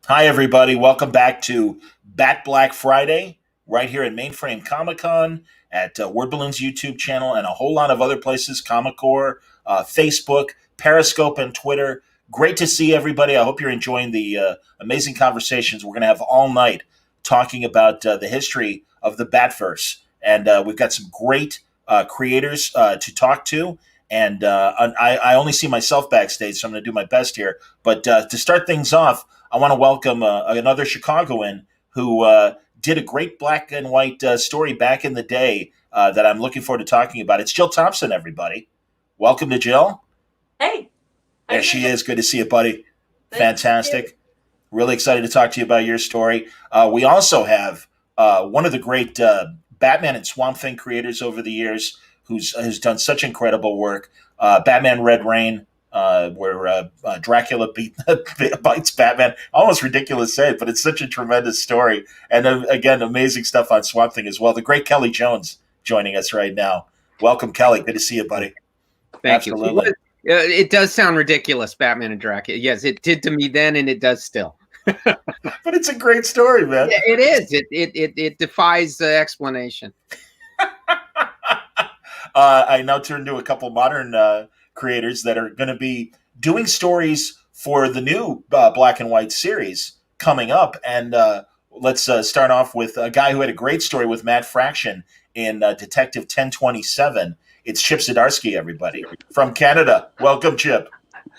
Hi, everybody. Welcome back to Bat Black Friday, right here at Mainframe Comic Con, at Word Balloon's YouTube channel, and a whole lot of other places, Comic Core, Facebook, Periscope, and Twitter. Great to see everybody. I hope you're enjoying the amazing conversations we're going to have all night talking about the history of the Batverse. And we've got some great creators to talk to. And I only see myself backstage, so I'm going to do my best here. But to start things off, I want to welcome another Chicagoan who did a great black and white story back in the day that I'm looking forward to talking about. It's Jill Thompson, everybody. Welcome to Jill. Hey, how There you she doing? is. Good to see you, buddy. Thanks. You. Fantastic. Really excited to talk to you about your story. We also have one of the great Batman and Swamp Thing creators over the years who's done such incredible work. Batman Red Rain, where Dracula bites Batman. Almost ridiculous to say it, but it's such a tremendous story. And again, amazing stuff on Swamp Thing as well. The great Kelley Jones joining us right now. Welcome, Kelley. Good to see you, buddy. Thank you. Absolutely. It does sound ridiculous, Batman and Dracula. Yes, it did to me then, and it does still. But it's a great story, man. Yeah, it is. It defies explanation. I now turn to a couple modern creators that are going to be doing stories for the new black and white series coming up. And let's start off with a guy who had a great story with Matt Fraction in Detective 1027. It's Chip Zdarsky, everybody, from Canada. Welcome, Chip.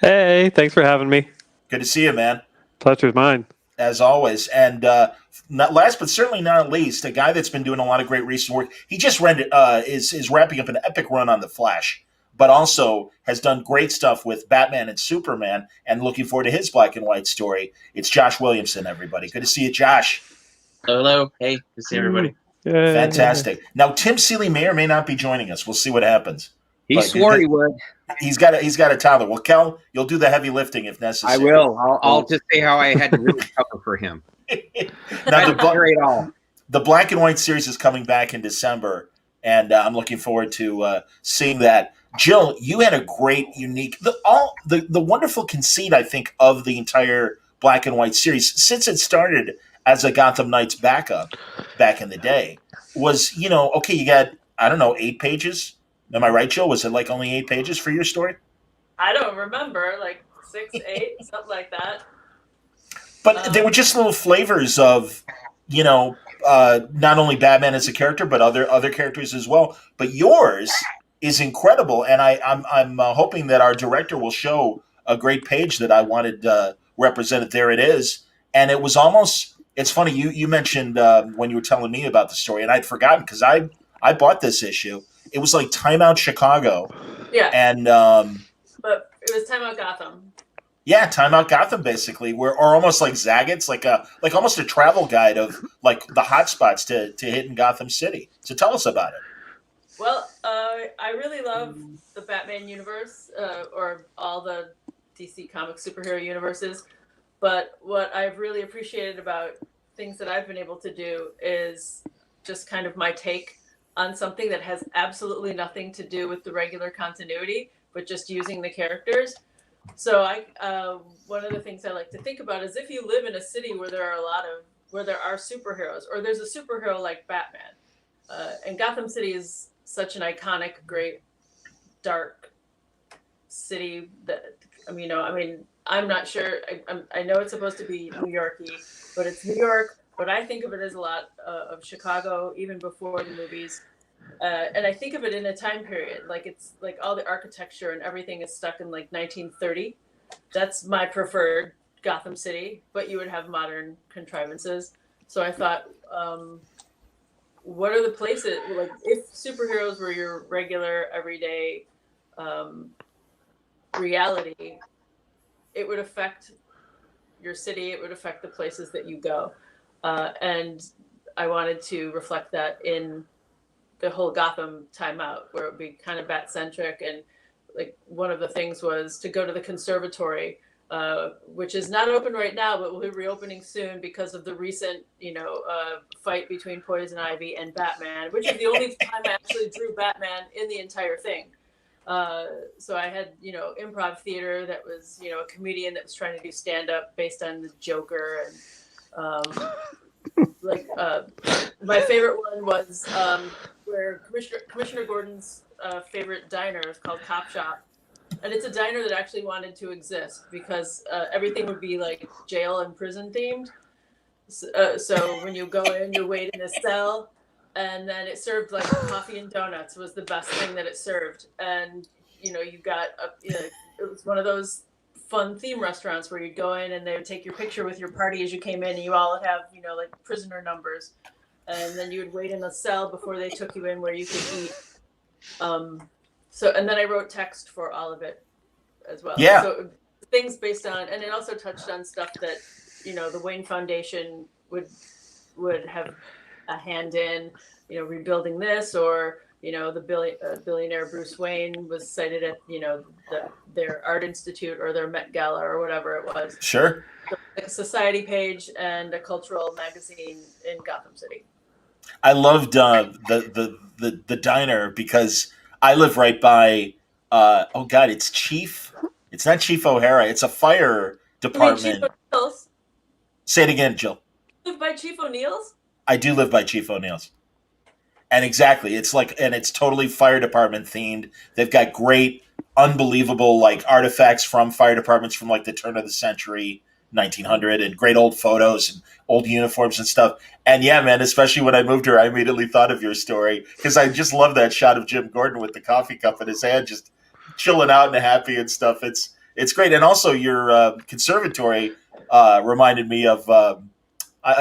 Hey, thanks for having me. Good to see you, man. Pleasure's mine. As always. And not last but certainly not least, a guy that's been doing a lot of great recent work. He just is wrapping up an epic run on The Flash, but also has done great stuff with Batman and Superman, and looking forward to his black and white story. It's Josh Williamson, everybody. Good to see you, Josh. Hello. Hey, good to see everybody. Yay. Fantastic. Now, Tim Seeley may or may not be joining us. We'll see what happens. He But swore he would. He's got a toddler. Well, Kel, you'll do the heavy lifting if necessary. I will. I'll just say how I had to really cover for him. Now, Great all. the black and white series is coming back in December, and I'm looking forward to seeing that. Jill, you had a great, unique, the wonderful conceit, I think, of the entire black and white series since it started as a Gotham Knights backup back in the day. Was okay? You got, I don't know, 8 pages. Am I right, Jill? Was it like only 8 pages for your story? I don't remember, like 6, 8, something like that. But they were just little flavors of, not only Batman as a character, but other characters as well. But yours is incredible, and I'm hoping that our director will show a great page that I wanted represented. There it is, and it was almost. It's funny you mentioned when you were telling me about the story, and I'd forgotten because I bought this issue. It was like Time Out Chicago, Yeah, and but it was Time Out Gotham. yeah, Time Out Gotham, basically, or almost like Zagat's, like almost a travel guide of like the hot spots to hit in Gotham City. So tell us about it. Well, I really love the Batman universe, or all the DC comic superhero universes. But what I've really appreciated about things that I've been able to do is just kind of my take on something that has absolutely nothing to do with the regular continuity, but just using the characters. So one of the things I like to think about is if you live in a city where there are superheroes, or there's a superhero like Batman, and Gotham City is such an iconic, great, dark city that I'm not sure. I know it's supposed to be New Yorky, but it's New York. But I think of it as a lot of Chicago, even before the movies. And I think of it in a time period, like it's like all the architecture and everything is stuck in like 1930. That's my preferred Gotham City, but you would have modern contrivances. So I thought, what are the places, like if superheroes were your regular, everyday reality, it would affect your city, it would affect the places that you go. And I wanted to reflect that in the whole Gotham timeout, where it would be kind of bat-centric. And like one of the things was to go to the conservatory, which is not open right now, but will be reopening soon because of the recent, fight between Poison Ivy and Batman, which is the only time I actually drew Batman in the entire thing. So I had, improv theater that was, a comedian that was trying to do stand up based on the Joker. And my favorite one was where Commissioner Gordon's favorite diner is called Cop Shop. And it's a diner that actually wanted to exist because everything would be like jail and prison themed. So when you go in, you wait in a cell, and then it served like coffee and donuts was the best thing that it served. And you got it was one of those fun theme restaurants where you'd go in and they would take your picture with your party as you came in, and you all would have like prisoner numbers, and then you would wait in a cell before they took you in where you could eat. So and then I wrote text for all of it as well. Yeah. So things based on, and it also touched on stuff that the Wayne Foundation would have a hand in, rebuilding this, or the billionaire Bruce Wayne was cited at their art institute or their Met Gala or whatever it was. Sure. So, like a society page and a cultural magazine in Gotham City. I loved the diner because I live right by. It's Chief. It's not Chief O'Hara. It's a fire department. Chief O'Neill's? Say it again, Jill. You live by Chief O'Neill's? I do live by Chief O'Neill's. And exactly, it's totally fire department themed. They've got great, unbelievable artifacts from fire departments from the turn of the century, 1900, and great old photos and old uniforms and stuff. And yeah, man, especially when I moved here, I immediately thought of your story because I just love that shot of Jim Gordon with the coffee cup in his hand, just chilling out and happy and stuff. It's great. And also your conservatory reminded me of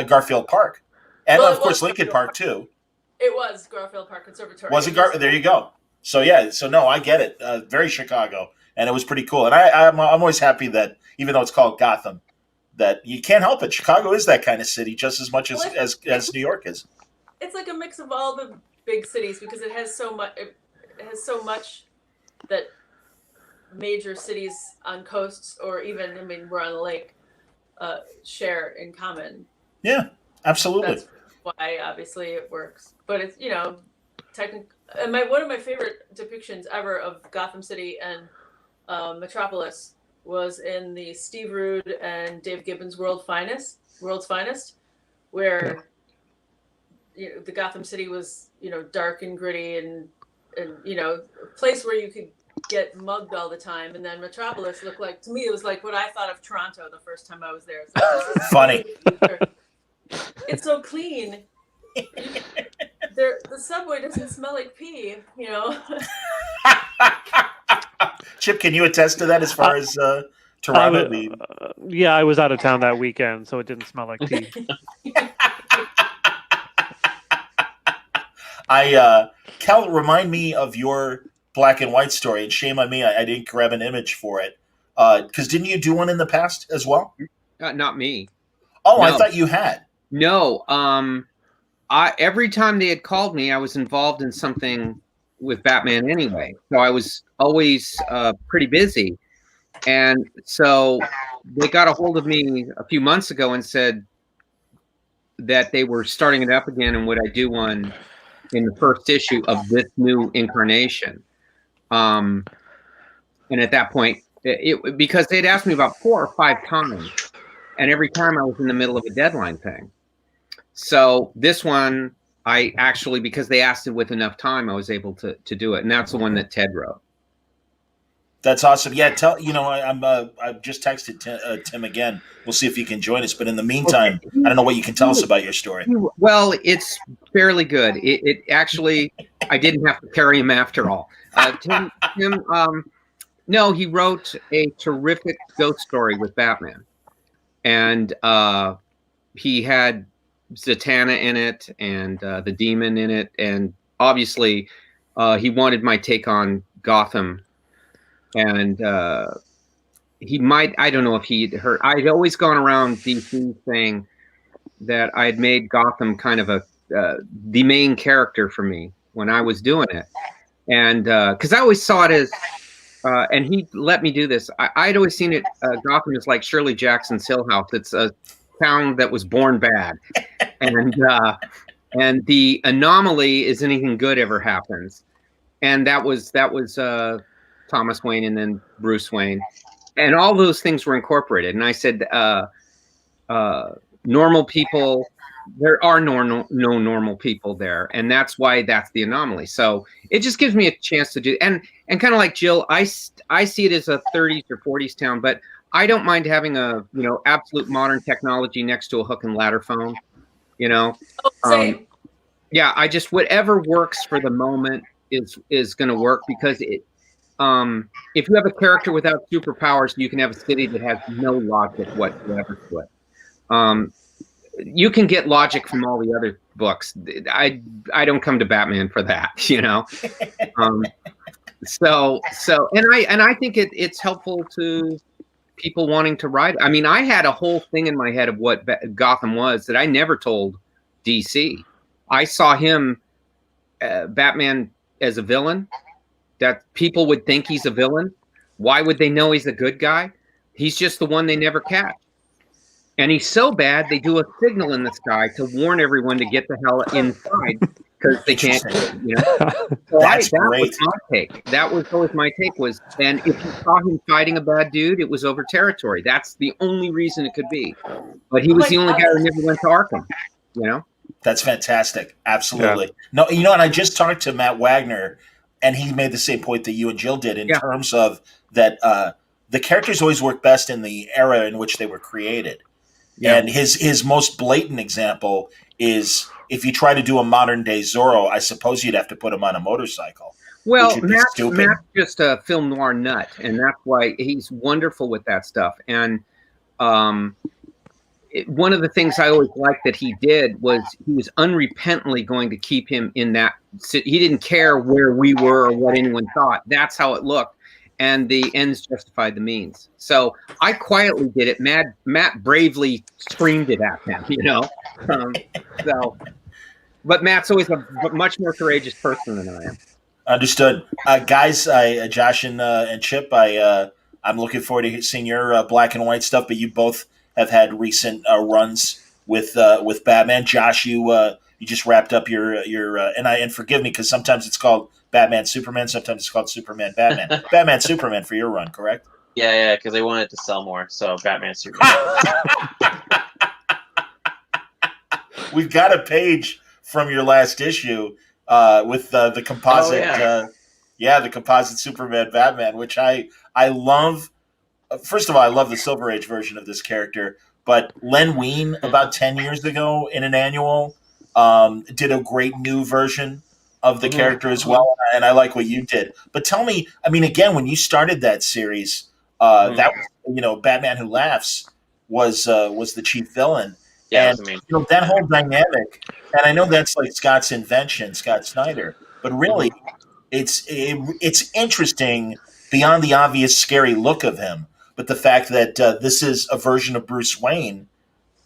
Garfield Park, and of course Lincoln Park too. It was Garfield Park Conservatory. Was it There you go. So yeah, no, I get it. Very Chicago, and it was pretty cool. And I'm always happy that even though it's called Gotham, that you can't help it. Chicago is that kind of city just as much as New York is. It's like a mix of all the big cities because it has so much. It has so much that major cities on coasts or even we're on the lake share in common. Yeah, absolutely. That's why obviously it works. But it's technically, and one of my favorite depictions ever of Gotham City and Metropolis was in the Steve Rude and Dave Gibbons World's Finest, where the Gotham City was dark and gritty and a place where you could get mugged all the time, and then Metropolis looked like, to me, it was like what I thought of Toronto the first time I was there. Funny. It's so clean. The subway doesn't smell like pee, Chip, can you attest to that as far as Toronto? Yeah, I was out of town that weekend, so it didn't smell like pee. Kel, remind me of your black and white story, and shame on me, I didn't grab an image for it. Because didn't you do one in the past as well? Not me. Oh, No. I thought you had. No. Every time they had called me, I was involved in something with Batman anyway. So I was always pretty busy. And so they got a hold of me a few months ago and said that they were starting it up again, and would I do one in the first issue of this new incarnation. And at that point, because they'd asked me about 4 or 5 times, and every time I was in the middle of a deadline thing. So this one, I actually, because they asked it with enough time, I was able to do it. And that's the one that Ted wrote. That's awesome. Yeah, I've just texted Tim again. We'll see if he can join us. But in the meantime, okay. I don't know what you can tell us about your story. Well, it's fairly good. It actually, I didn't have to carry him after all. Tim, no, he wrote a terrific ghost story with Batman. And he had Zatanna in it and the Demon in it. And obviously, he wanted my take on Gotham. And he might, I don't know if he'd heard, I'd always gone around DC saying that I'd made Gotham kind of the main character for me when I was doing it. And because I always saw it as, and he let me do this, I'd always seen it, Gotham is like Shirley Jackson's Hill House. It's a town that was born bad. And the anomaly is anything good ever happens. And that was Thomas Wayne and then Bruce Wayne, and all those things were incorporated. And I said, normal people, there are no normal people there, and that's why that's the anomaly. So it just gives me a chance to do, and kind of like Jill, I see it as a 30s or 40s town, but I don't mind having a absolute modern technology next to a hook and ladder phone. Same. Yeah, I just whatever works for the moment is going to work, because if you have a character without superpowers, you can have a city that has no logic whatsoever to it. You can get logic from all the other books. I don't come to Batman for that, So I think it's helpful to people wanting to write. I mean, I had a whole thing in my head of what Gotham was that I never told DC. I saw him, Batman, as a villain, that people would think he's a villain. Why would they know he's a good guy? He's just the one they never catch. And he's so bad, they do a signal in the sky to warn everyone to get the hell inside because they can't, So That's that great. was my take. That was always my take was, and if you saw him fighting a bad dude, it was over territory. That's the only reason it could be. But he was the only guy who never went to Arkham, That's fantastic. Absolutely. Yeah. No, and I just talked to Matt Wagner, and he made the same point that you and Jill did in terms of that the characters always work best in the era in which they were created. Yeah. And his most blatant example is if you try to do a modern day Zorro, I suppose you'd have to put him on a motorcycle. Well, Matt's just a film noir nut, and that's why he's wonderful with that stuff. And one of the things I always liked that he did was he was unrepentantly going to keep him in that. He didn't care where we were or what anyone thought. That's how it looked. And the ends justified the means. So I quietly did it. Matt bravely screamed it at him, but Matt's always a much more courageous person than I am. Understood. Guys, Josh and Chip, I'm looking forward to seeing your black and white stuff, but you both have had recent runs with Batman. Josh, you just wrapped up your and forgive me because sometimes it's called Batman Superman, sometimes it's called Superman Batman. Batman Superman for your run, correct? Yeah, because they wanted to sell more, so Batman Superman. We've got a page from your last issue with the composite. The composite Superman Batman, which I love. First of all, I love the Silver Age version of this character, but Len Wein about 10 years ago in an annual did a great new version of the character as well, and I like what you did. But tell me, I mean, again, when you started that series, that was, Batman Who Laughs was the chief villain, and that whole dynamic. And I know that's like Scott's invention, Scott Snyder, but really, it's interesting beyond the obvious scary look of him, but the fact that this is a version of Bruce Wayne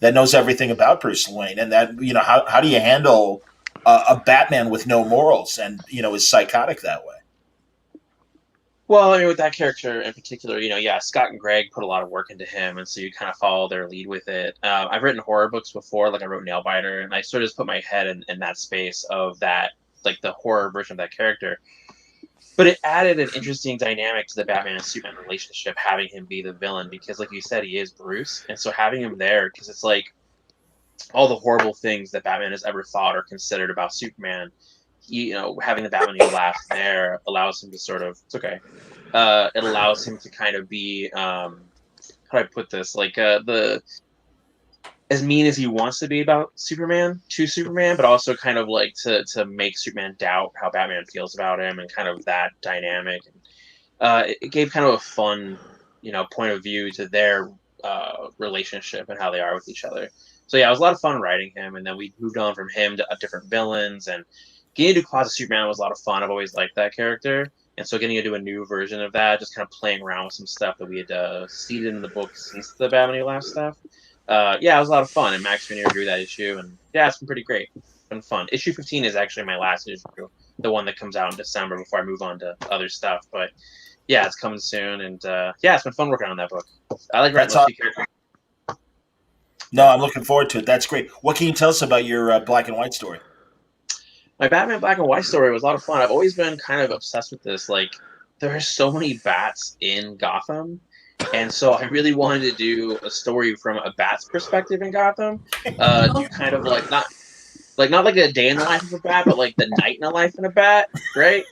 that knows everything about Bruce Wayne, and that how do you handle a Batman with no morals and is psychotic that way? Well, with that character in particular, Scott and Greg put a lot of work into him, and so you kind of follow their lead with it. I've written horror books before, like I wrote Nailbiter, and I sort of just put my head in that space of that, like the horror version of that character. But it added an interesting dynamic to the Batman and Superman relationship, having him be the villain, because like you said, he is Bruce, and so having him there, because it's like all the horrible things that Batman has ever thought or considered about Superman, having the Batman Who Laughs there allows him to sort of, it allows him to kind of be, how do I put this, like as mean as he wants to be about Superman to Superman, but also kind of like to make Superman doubt how Batman feels about him, and kind of that dynamic. It gave kind of a fun, point of view to their relationship and how they are with each other. So yeah, it was a lot of fun writing him, and then we moved on from him to different villains, and getting to do Closet Superman was a lot of fun. I've always liked that character, and so getting to do a new version of that, just kind of playing around with some stuff that we had seeded in the book since the Batman Who Laughs stuff. It was a lot of fun, and Max Rainier drew that issue, and it's been pretty great. It's been fun. Issue 15 is actually my last issue, the one that comes out in December before I move on to other stuff. But yeah, it's coming soon, and it's been fun working on that book. I like writing those characters. No, I'm looking forward to it. That's great. What can you tell us about your black and white story? My Batman black and white story was a lot of fun. I've always been kind of obsessed with this, like there are so many bats in Gotham, and so I really wanted to do a story from a bat's perspective in Gotham. Kind of like not like a day in the life of a bat, but like the night in the life of a bat, right?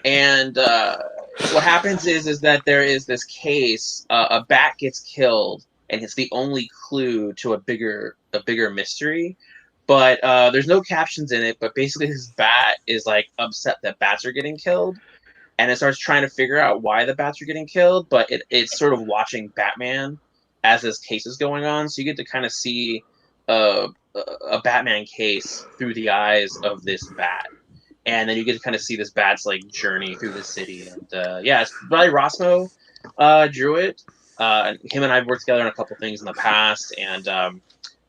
And what happens is that there is this case, a bat gets killed, and it's the only clue to a bigger mystery. But there's no captions in it. But basically, this bat is like upset that bats are getting killed, and it starts trying to figure out why the bats are getting killed. But it's sort of watching Batman as this case is going on, so you get to kind of see a Batman case through the eyes of this bat, and then you get to kind of see this bat's like journey through the city. And yeah, it's Riley Rossmo drew it. Him and I've worked together on a couple things in the past, and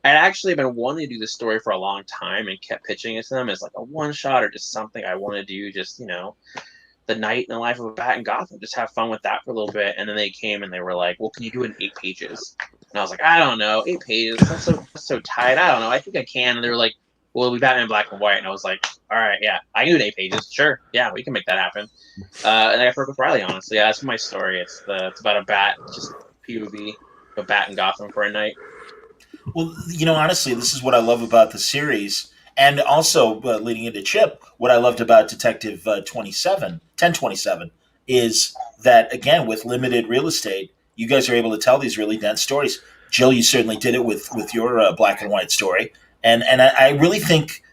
I'd actually been wanting to do this story for a long time and kept pitching it to them as like a one shot or just something I want to do, just the night in the life of a bat in Gotham, just have fun with that for a little bit. And then they came and they were like, well, can you do it in 8 pages? And I was like, I don't know, 8 pages, that's so tight. I don't know, I think I can. And they were like, well, it'll be Batman black and white. And I was like, all right, yeah, I can do it in 8 pages. Sure, yeah, we can make that happen. And I got to work with Riley on it. So yeah, that's my story. It's about a bat, just POV, a bat in Gotham for a night. Well, honestly, this is what I love about the series. And also, leading into Chip, what I loved about Detective 1027, is that, again, with limited real estate, you guys are able to tell these really dense stories. Jill, you certainly did it with your black and white story. And I really think,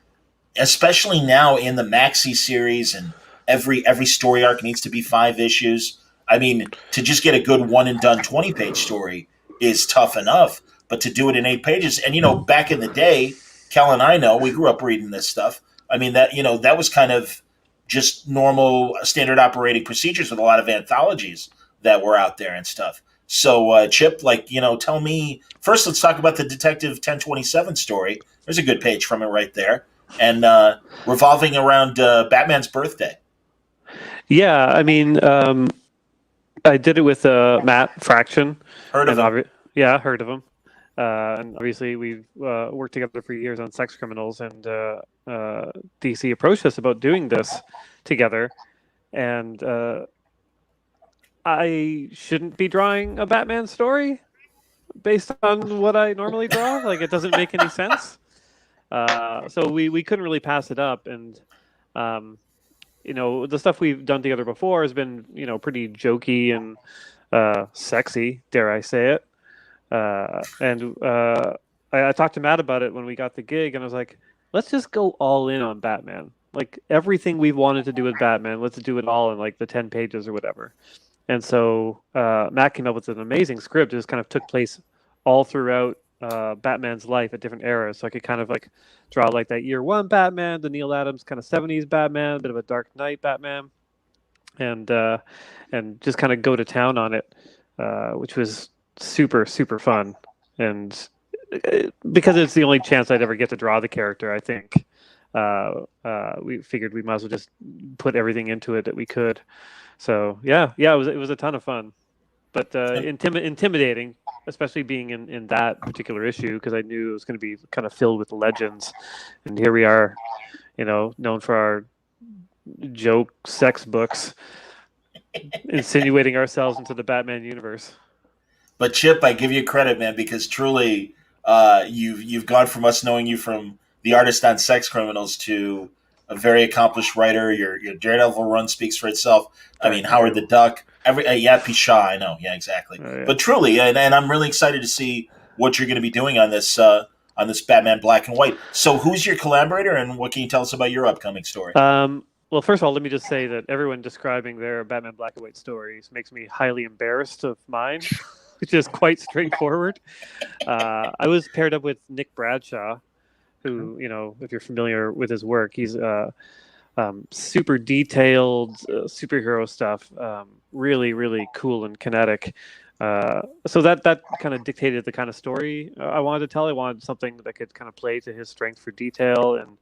especially now in the Maxi series, and every story arc needs to be 5 issues. I mean, to just get a good one-and-done 20-page story is tough enough, but to do it in 8 pages, and, back in the day, Cal and I know, we grew up reading this stuff. I mean, that was kind of just normal standard operating procedures with a lot of anthologies that were out there and stuff. So, Chip, tell me, first let's talk about the Detective 1027 story. There's a good page from it right there. And revolving around Batman's birthday. Yeah, I mean, I did it with Matt Fraction. Heard of him? Yeah, heard of him. And obviously, we've worked together for years on Sex Criminals, and DC approached us about doing this together. And I shouldn't be drawing a Batman story based on what I normally draw. Like, it doesn't make any sense. So we couldn't really pass it up. And, the stuff we've done together before has been, pretty jokey and sexy, dare I say it. And I talked to Matt about it when we got the gig, and I was like, let's just go all in on Batman. Like, everything we've wanted to do with Batman, let's do it all in like the 10 pages or whatever. And so Matt came up with an amazing script. It just kind of took place all throughout Batman's life at different eras. So I could kind of like draw like that year 1 Batman, the Neil Adams kind of 70s Batman, a bit of a Dark Knight Batman, and just kind of go to town on it, which was super, super fun. And because it's the only chance I'd ever get to draw the character, I think we figured we might as well just put everything into it that we could. So yeah, it was a ton of fun, but intimidating, especially being in that particular issue, because I knew it was going to be kind of filled with legends, and here we are, known for our joke sex books, insinuating ourselves into the Batman universe. But Chip, I give you credit, man, because truly, you've gone from us knowing you from the artist on Sex Criminals to a very accomplished writer. Your Daredevil run speaks for itself. I mean, Howard the Duck, Pishaw, I know, yeah, exactly. Oh, yeah. But truly, and I'm really excited to see what you're going to be doing on this Batman Black and White. So, who's your collaborator, and what can you tell us about your upcoming story? Well, first of all, let me just say that everyone describing their Batman Black and White stories makes me highly embarrassed of mine, which is quite straightforward. I was paired up with Nick Bradshaw, who, if you're familiar with his work, he's super detailed superhero stuff, really, really cool and kinetic. So that kind of dictated the kind of story I wanted to tell. I wanted something that could kind of play to his strength for detail and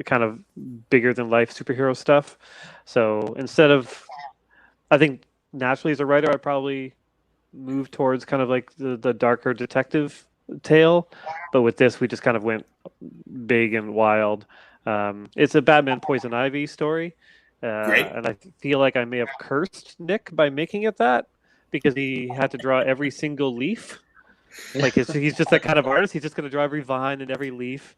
kind of bigger than life superhero stuff. So instead of, I think naturally as a writer, I'd probably move towards kind of like the darker detective tale, but with this we just kind of went big and wild. It's a Batman Poison Ivy story, Great. And I feel like I may have cursed Nick by making it that, because he had to draw every single leaf. Like he's just that kind of artist. He's just going to draw every vine and every leaf.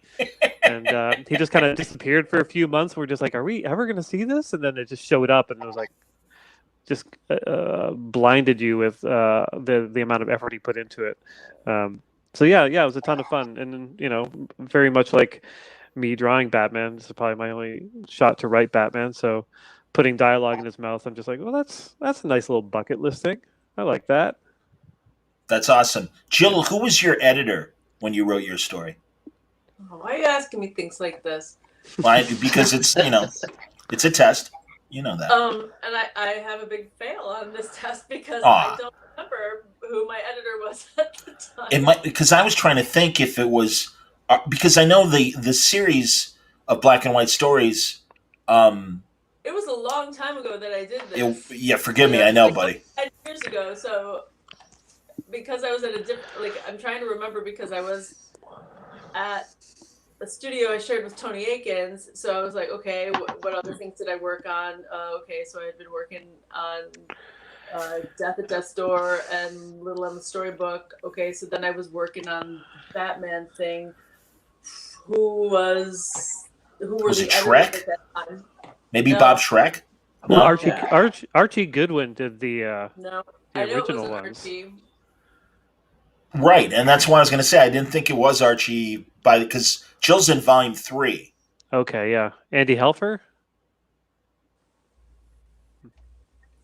And he just kind of disappeared for a few months. We're just like, are we ever going to see this? And then it just showed up, and it was like, just blinded you with the amount of effort he put into it. So yeah, it was a ton of fun, and very much like me drawing Batman. This is probably my only shot to write Batman. So putting dialogue in his mouth, I'm just like, well, that's a nice little bucket list thing. I like that. That's awesome. Jill, who was your editor when you wrote your story? Oh, why are you asking me things like this? Why? Because it's it's a test. You know that. And I have a big fail on this test because I don't remember who my editor was at the time. It might, because I was trying to think if it was because I know the series of black and white stories. It was a long time ago that I did this. Forgive me. I know, buddy. 10 years ago. So because I was at a different, I'm trying to remember because I was at a studio I shared with Tony Akins. So I was like, okay, what other things did I work on? Okay, so I had been working on Death at Death's Door and Little Emma's Storybook. Okay, so then I was working on Batman thing. Who were Was the it editors Shrek? at that time? Maybe No. Bob Schreck? Well, No. Archie Goodwin did the No, the I know it original wasn't ones. Archie. Right, and that's what I was going to say. I didn't think it was Archie because Jill's in volume 3. Okay, yeah. Andy Helfer?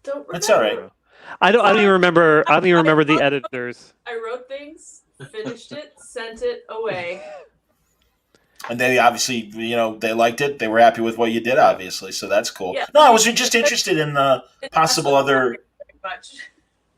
Don't remember. That's all right. I don't even remember the editors. I wrote things, finished it, sent it away. And they obviously, they liked it. They were happy with what you did, obviously. So that's cool. Yeah. No, I was just interested in the possible other. Very much.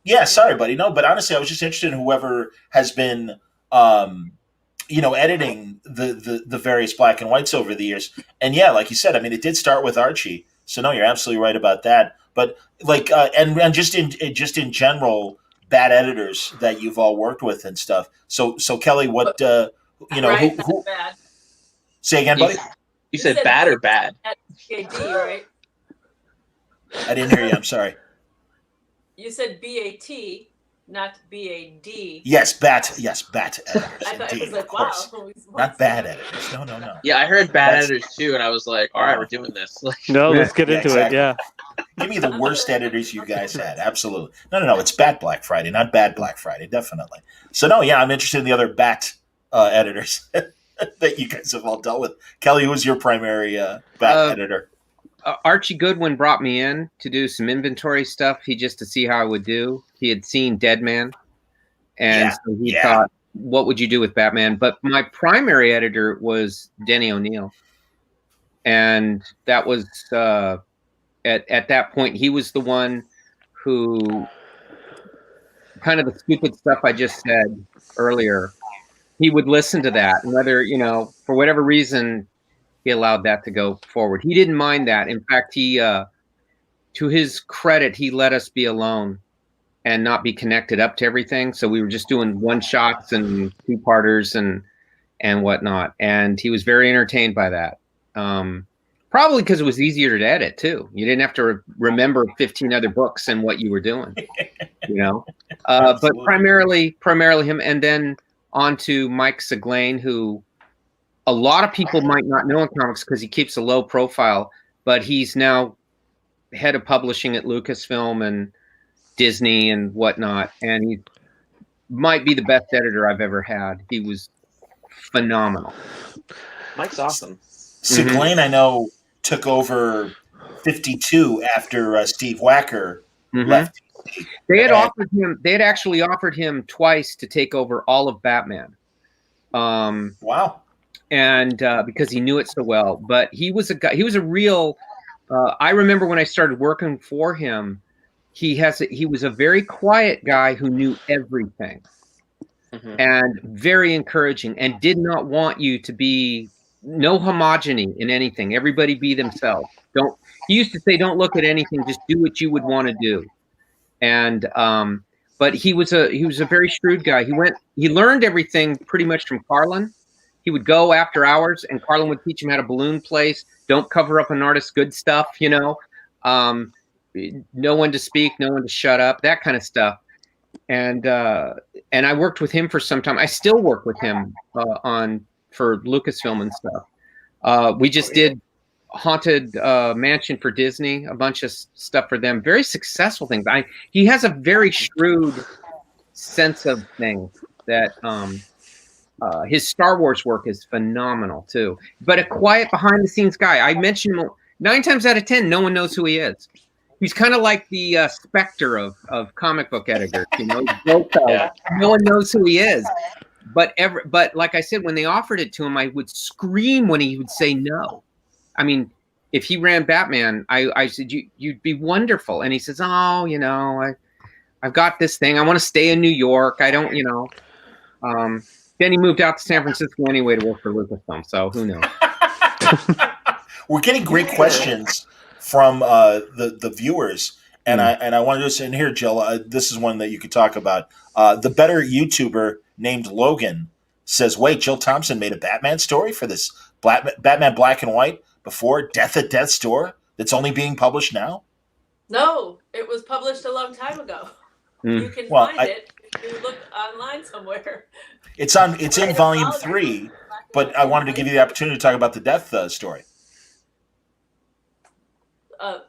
Yeah, sorry, buddy. No, but honestly, I was just interested in whoever has been, editing the various black and whites over the years. And yeah, like you said, I mean, it did start with Archie. So no, you're absolutely right about that. But and just in general, bad editors that you've all worked with and stuff. So Kelly, what Right? who That's bad. say again, buddy? You said bad or bad? BAD, right? I didn't hear you. I'm sorry. You said BAT, not BAD. Yes, bat editors. I thought Indeed, it was like, of course. wow. Not bad editors. No. Yeah, I heard bad That's- editors too, and I was like, all right, we're doing this. No, let's get Yeah, into exactly. it. Yeah. Give me the worst editors you guys had. Absolutely. No. It's Bat Black Friday, not Bad Black Friday. Definitely. So no, yeah, I'm interested in the other Bat editors that you guys have all dealt with. Kelly, who was your primary Bat editor? Archie Goodwin brought me in to do some inventory stuff. Just to see how I would do. He had seen Dead Man, and so he thought, "What would you do with Batman?" But my primary editor was Denny O'Neil, and that was at that point he was the one who kind of the stupid stuff I just said earlier. He would listen to that, and whether for whatever reason. He allowed that to go forward. He didn't mind that. In fact, he, to his credit, he let us be alone and not be connected up to everything. So we were just doing one shots and two parters and whatnot. And he was very entertained by that. Probably because it was easier to edit too. You didn't have to remember 15 other books and what you were doing, But primarily him, and then on to Mike Siglaine, who. A lot of people might not know in comics because he keeps a low profile, but he's now head of publishing at Lucasfilm and Disney and whatnot. And he might be the best editor I've ever had. He was phenomenal. Mike's awesome. Siglaine, I know, took over 52 after Steve Wacker left. They had actually offered him twice to take over all of Batman. Wow. And because he knew it so well, but he was a guy. He was a real. I remember when I started working for him, he was a very quiet guy who knew everything, and very encouraging, and did not want you to be no homogeny in anything. Everybody be themselves. He used to say, "Don't look at anything. Just do what you would want to do." And but he was a very shrewd guy. He learned everything pretty much from Carlin. He would go after hours, and Carlin would teach him how to balloon place. Don't cover up an artist's good stuff, no one to speak, no one to shut up, that kind of stuff. And I worked with him for some time. I still work with him for Lucasfilm and stuff. We just did Haunted Mansion for Disney, a bunch of stuff for them. Very successful things. He has a very shrewd sense of things that his Star Wars work is phenomenal too. But a quiet behind the scenes guy. I mentioned 9 times out of 10, no one knows who he is. He's kind of like the specter of comic book editors, you know. Yeah. No one knows who he is. But like I said, when they offered it to him, I would scream when he would say no. I mean, if he ran Batman, I said, you'd be wonderful. And he says, oh, you know, I've got this thing. I want to stay in New York. I don't, you know. Then he moved out to San Francisco anyway to work for Lucasfilm. So who knows? We're getting great questions from the viewers. And I wanted to say, and here, Jill, this is one that you could talk about. The better YouTuber named Logan says, wait, Jill Thompson made a Batman story for this Batman Black and White before Death at Death's Door that's only being published now? No, it was published a long time ago. You can find it if you look online somewhere. It's in volume 3, but I wanted to give you the opportunity to talk about the Death story. I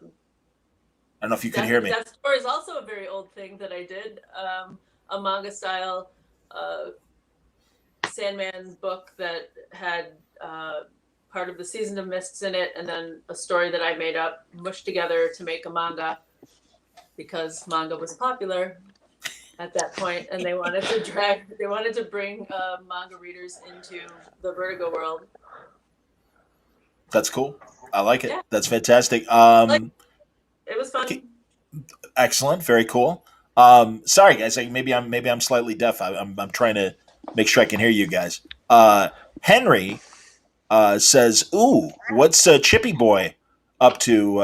don't know if you can hear me. That story is also a very old thing that I did, a manga style Sandman book that had part of the Season of Mists in it, and then a story that I made up, mushed together to make a manga because manga was popular at that point, and they wanted to bring manga readers into the Vertigo world. That's cool. I like it. Yeah. That's fantastic. It was fun. Excellent. Very cool. Sorry, guys. Maybe I'm slightly deaf. I'm trying to make sure I can hear you guys. Henry says, "Ooh, what's Chippy Boy up to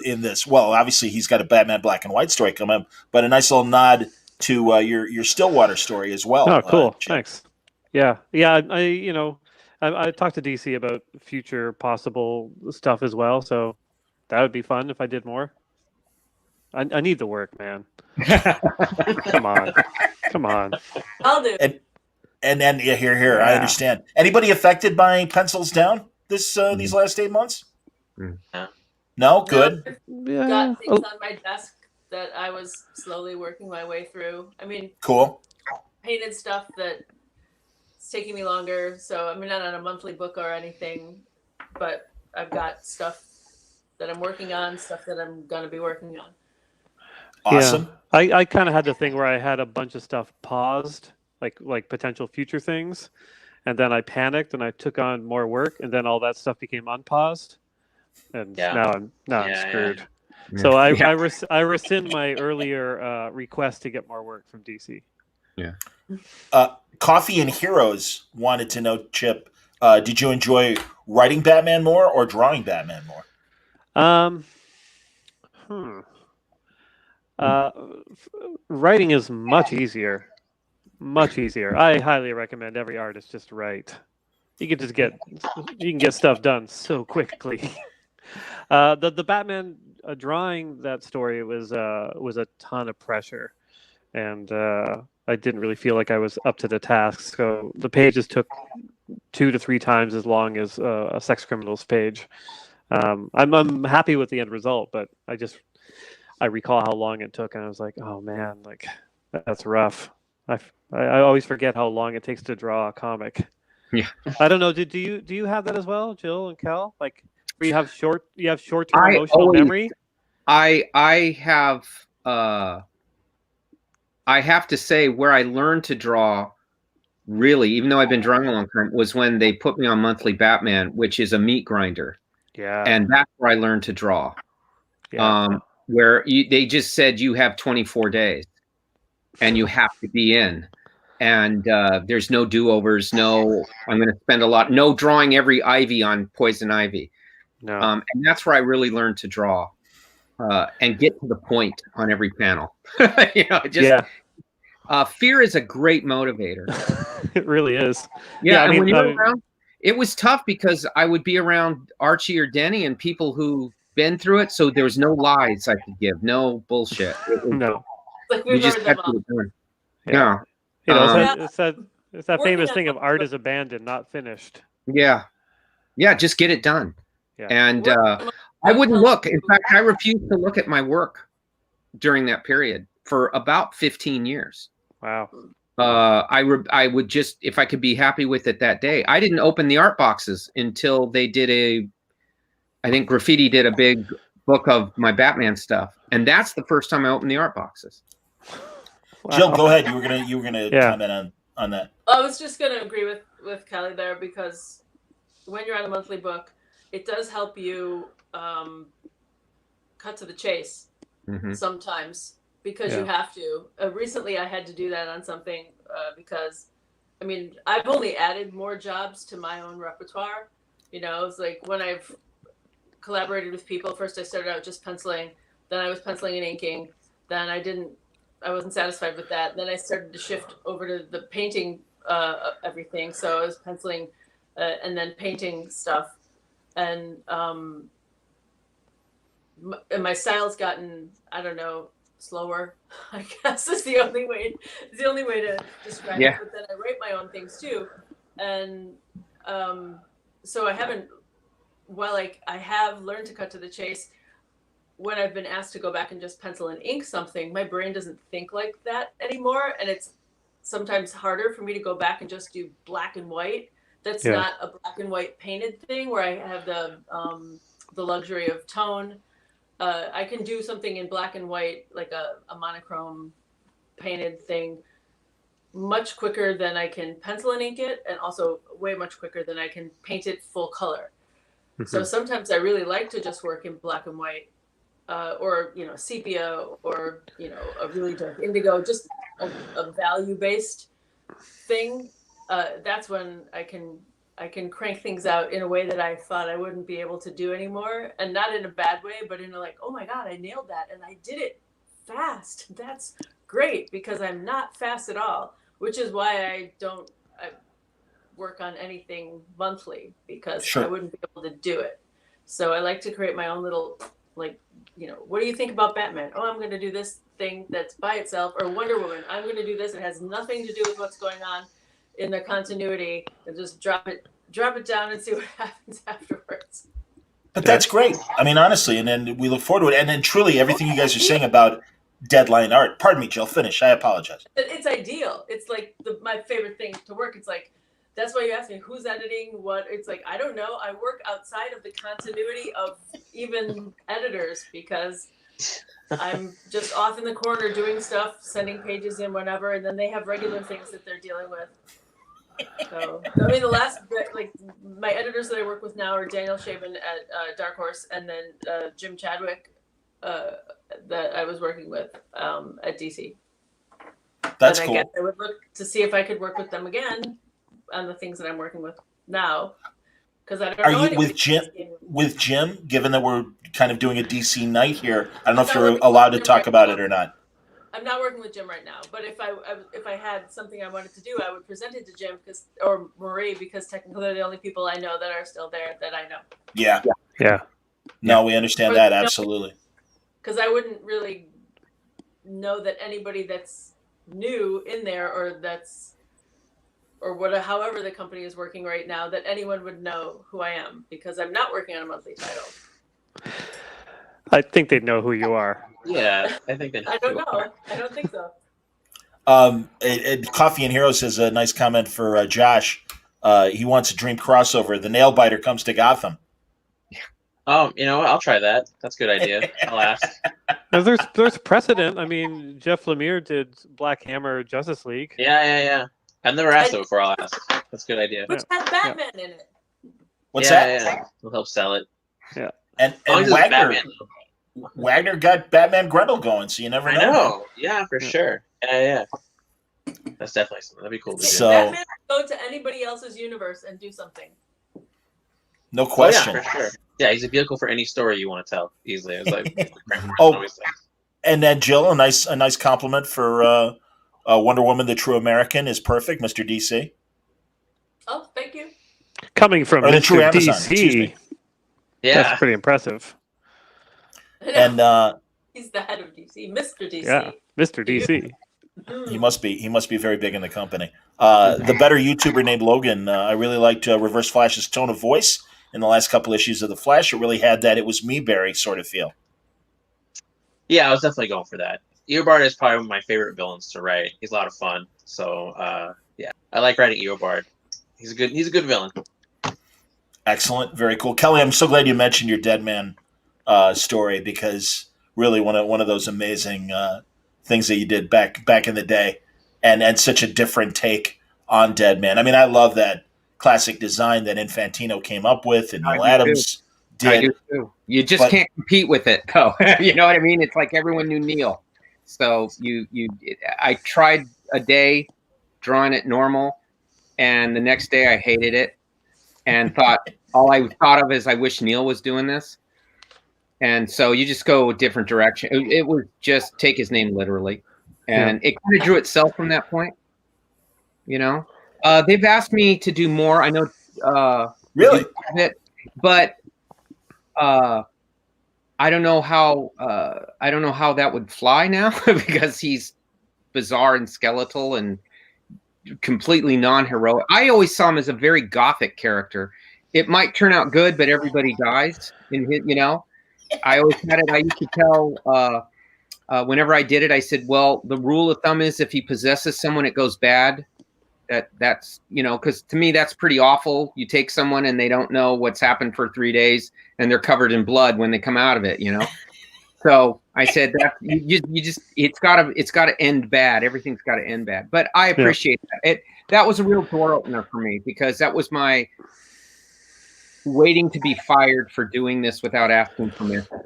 in this?" Well, obviously he's got a Batman Black and White story coming up, but a nice little nod to your Stillwater story as well. Oh, cool. Thanks. Yeah. I talked to DC about future possible stuff as well, so that would be fun if I did more. I need the work, man. Come on. I'll do. And then here. Yeah. I understand. Anybody affected by Pencils Down these last 8 months? No, good. Yeah. Got things on my desk that I was slowly working my way through. I mean, cool. Painted stuff that it's taking me longer. So I mean, not on a monthly book or anything, but I've got stuff that I'm working on, stuff that I'm gonna be working on. Awesome. Yeah. I kind of had the thing where I had a bunch of stuff paused, like potential future things, and then I panicked and I took on more work, and then all that stuff became unpaused, and now I'm screwed. Yeah. So I rescind my earlier request to get more work from DC. Yeah. Coffee and Heroes wanted to know, Chip, did you enjoy writing Batman more or drawing Batman more? Writing is much easier. Much easier. I highly recommend every artist just write. You can get stuff done so quickly. The Batman drawing that story was a ton of pressure, and I didn't really feel like I was up to the task. So the pages took 2 to 3 times as long as a sex criminals page. I'm happy with the end result, but I recall how long it took, and I was like, oh man, like that's rough. I always forget how long it takes to draw a comic. Yeah. I don't know. Do you have that as well, Jill and Kel? Like, where you have short-term emotional memory? I have to say, where I learned to draw, really, even though I've been drawing a long time, was when they put me on Monthly Batman, which is a meat grinder. Yeah. And that's where I learned to draw. Yeah. Where they just said you have 24 days and you have to be in. And there's no do-overs, no, I'm going to spend no drawing every Ivy on Poison Ivy. No. And that's where I really learned to draw and get to the point on every panel. Fear is a great motivator. It really is. Yeah, when you were around, it was tough because I would be around Archie or Denny and people who been through it, so there was no lies I could give, no bullshit. No. Like You we've just heard had them to all. get done. Yeah. Yeah. You know, Um, it's that Working famous on thing of something, art but- is abandoned, not finished. Yeah. Yeah, just get it done. Yeah. And Working I wouldn't on- look. In fact, I refused to look at my work during that period for about 15 years. Wow. I would just, if I could be happy with it that day. I didn't open the art boxes until they did I think Graffiti did a big book of my Batman stuff. And that's the first time I opened the art boxes. Jill, Wow. go ahead. You were gonna Yeah. comment on that. I was just going to agree with Kelly there, because when you're on a monthly book, it does help you cut to the chase Mhm. sometimes, because Yeah. you have to. Recently, I had to do that on something because, I mean, I've only added more jobs to my own repertoire. You know, it's like when I've collaborated with people, first I started out just penciling, then I was penciling and inking, then I wasn't satisfied with that. Then I started to shift over to the painting everything. So I was penciling and then painting stuff. And my style's gotten, I don't know, slower, I guess is the only way to describe Yeah. it. But then I write my own things too. And so I haven't, while I have learned to cut to the chase, when I've been asked to go back and just pencil and ink something, my brain doesn't think like that anymore. And it's sometimes harder for me to go back and just do black and white. That's Yeah. not a black and white painted thing where I have the luxury of tone. I can do something in black and white, like a monochrome painted thing, much quicker than I can pencil and ink it, and also way much quicker than I can paint it full color. So sometimes I really like to just work in black and white, or sepia, or a really dark indigo, just a value-based thing. That's when I can crank things out in a way that I thought I wouldn't be able to do anymore, and not in a bad way, but in a like, oh my god, I nailed that, and I did it fast. That's great, because I'm not fast at all, which is why I work on anything monthly, because Sure. I wouldn't be able to do it. So I like to create my own little, like, what do you think about Batman? Oh, I'm going to do this thing that's by itself. Or Wonder Woman, I'm going to do this. It has nothing to do with what's going on in the continuity, and just drop it down and see what happens afterwards. But that's great. I mean, honestly, and then we look forward to it. And then truly everything you guys are saying about deadline art. Pardon me, Jill, finish. I apologize. It's ideal. It's like my favorite thing to work. It's like, that's why you ask me who's editing what. It's like, I don't know. I work outside of the continuity of even editors, because I'm just off in the corner doing stuff, sending pages in, whatever, and then they have regular things that they're dealing with. So, I mean, my editors that I work with now are Daniel Shaven at Dark Horse, and then Jim Chadwick that I was working with at DC. That's and cool. I guess I would look to see if I could work with them again on the things that I'm working with now, because I don't Are know you anybody with Jim? With Jim, given that we're kind of doing a DC night here, I don't know if I'm not you're working with allowed to Jim talk right about now. it or not. I'm not working with Jim right now, but if I had something I wanted to do, I would present it to Jim or Marie, because technically they're the only people I know that are still there that I know. Yeah. Yeah. No, we understand Or- that. no. Absolutely. Because I wouldn't really know that anybody that's new in there, however the company is working right now, that anyone would know who I am, because I'm not working on a monthly title. I think they'd know who you are. Yeah, I think that. I don't know. I don't think so. Coffee and Heroes has a nice comment for Josh. He wants a dream crossover. The nail biter comes to Gotham. Oh, you know what? I'll try that. That's a good idea. I'll ask. There's precedent. I mean, Jeff Lemire did Black Hammer Justice League. Yeah. I've never asked it before. I'll ask. That's a good idea. Which has Batman in it. What's that? Yeah. It'll help sell it. And Oh, he's Wagner, Batman. Wagner got Batman Gretel going, so you never know. I know. Yeah, for sure. Yeah. That's definitely something. That'd be cool to do. So- Batman would go to anybody else's universe and do something. No Oh, question. yeah, for sure. Yeah, he's a vehicle for any story you want to tell easily. It's like Oh. always says. And then Jill, a nice compliment for Wonder Woman: The True American is perfect, Mr. DC. Oh, thank you. Coming from Or the True Mr. Amazon, excuse DC, me. Yeah. that's pretty impressive. And He's the head of DC, Mr. DC. Yeah, Mr. DC. he must be very big in the company. The better YouTuber named Logan. I really liked Reverse Flash's tone of voice in the last couple issues of the Flash. It really had that "it was me, Barry" sort of feel. Yeah, I was definitely going for that. Eobard is probably one of my favorite villains to write. He's a lot of fun. So yeah, I like writing Eobard. He's a good villain. Excellent, very cool, Kelly. I'm so glad you mentioned your Dead Man story, because really one of those amazing things that you did back in the day, and such a different take on Dead Man. I mean, I love that classic design that Infantino came up with and Neil Adams did. I do too. You just can't compete with it, though. You know what I mean? It's like everyone knew Neil. So I tried a day drawing it normal, and the next day I hated it and thought all I thought of is I wish Neil was doing this. And so you just go a different direction. It was just take his name literally, and it kind of drew itself from that point. You know, they've asked me to do more. I know, Really, but I don't know how that would fly now because he's bizarre and skeletal and completely non-heroic. I always saw him as a very gothic character. It might turn out good, but everybody dies in his, you know. I always had it. I used to tell whenever I did it, I said, well, the rule of thumb is if he possesses someone, it goes bad. That's, you know, because to me, that's pretty awful. You take someone and they don't know what's happened for 3 days and they're covered in blood when they come out of it, you know? So I said that you just, it's gotta end bad. Everything's got to end bad. But I appreciate that. That was a real door opener for me, because that was my waiting to be fired for doing this without asking permission.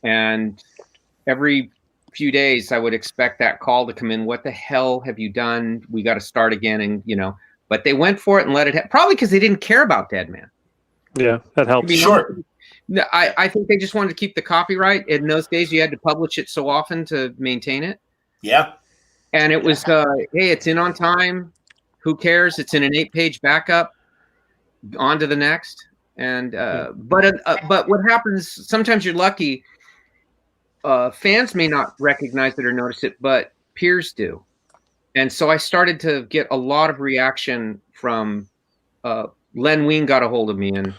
And every few days I would expect that call to come in. What the hell have you done? We got to start again. And, you know, but they went for it and let it probably because they didn't care about Dead Man. Yeah, that helps. Sure. I think they just wanted to keep the copyright. In those days, you had to publish it so often to maintain it. Yeah. And it was, hey, it's in on time. Who cares? It's in an 8-page backup. On to the next. And but what happens? Sometimes you're lucky. Fans may not recognize it or notice it, but peers do. And so I started to get a lot of reaction from Len Wein got a hold of me, and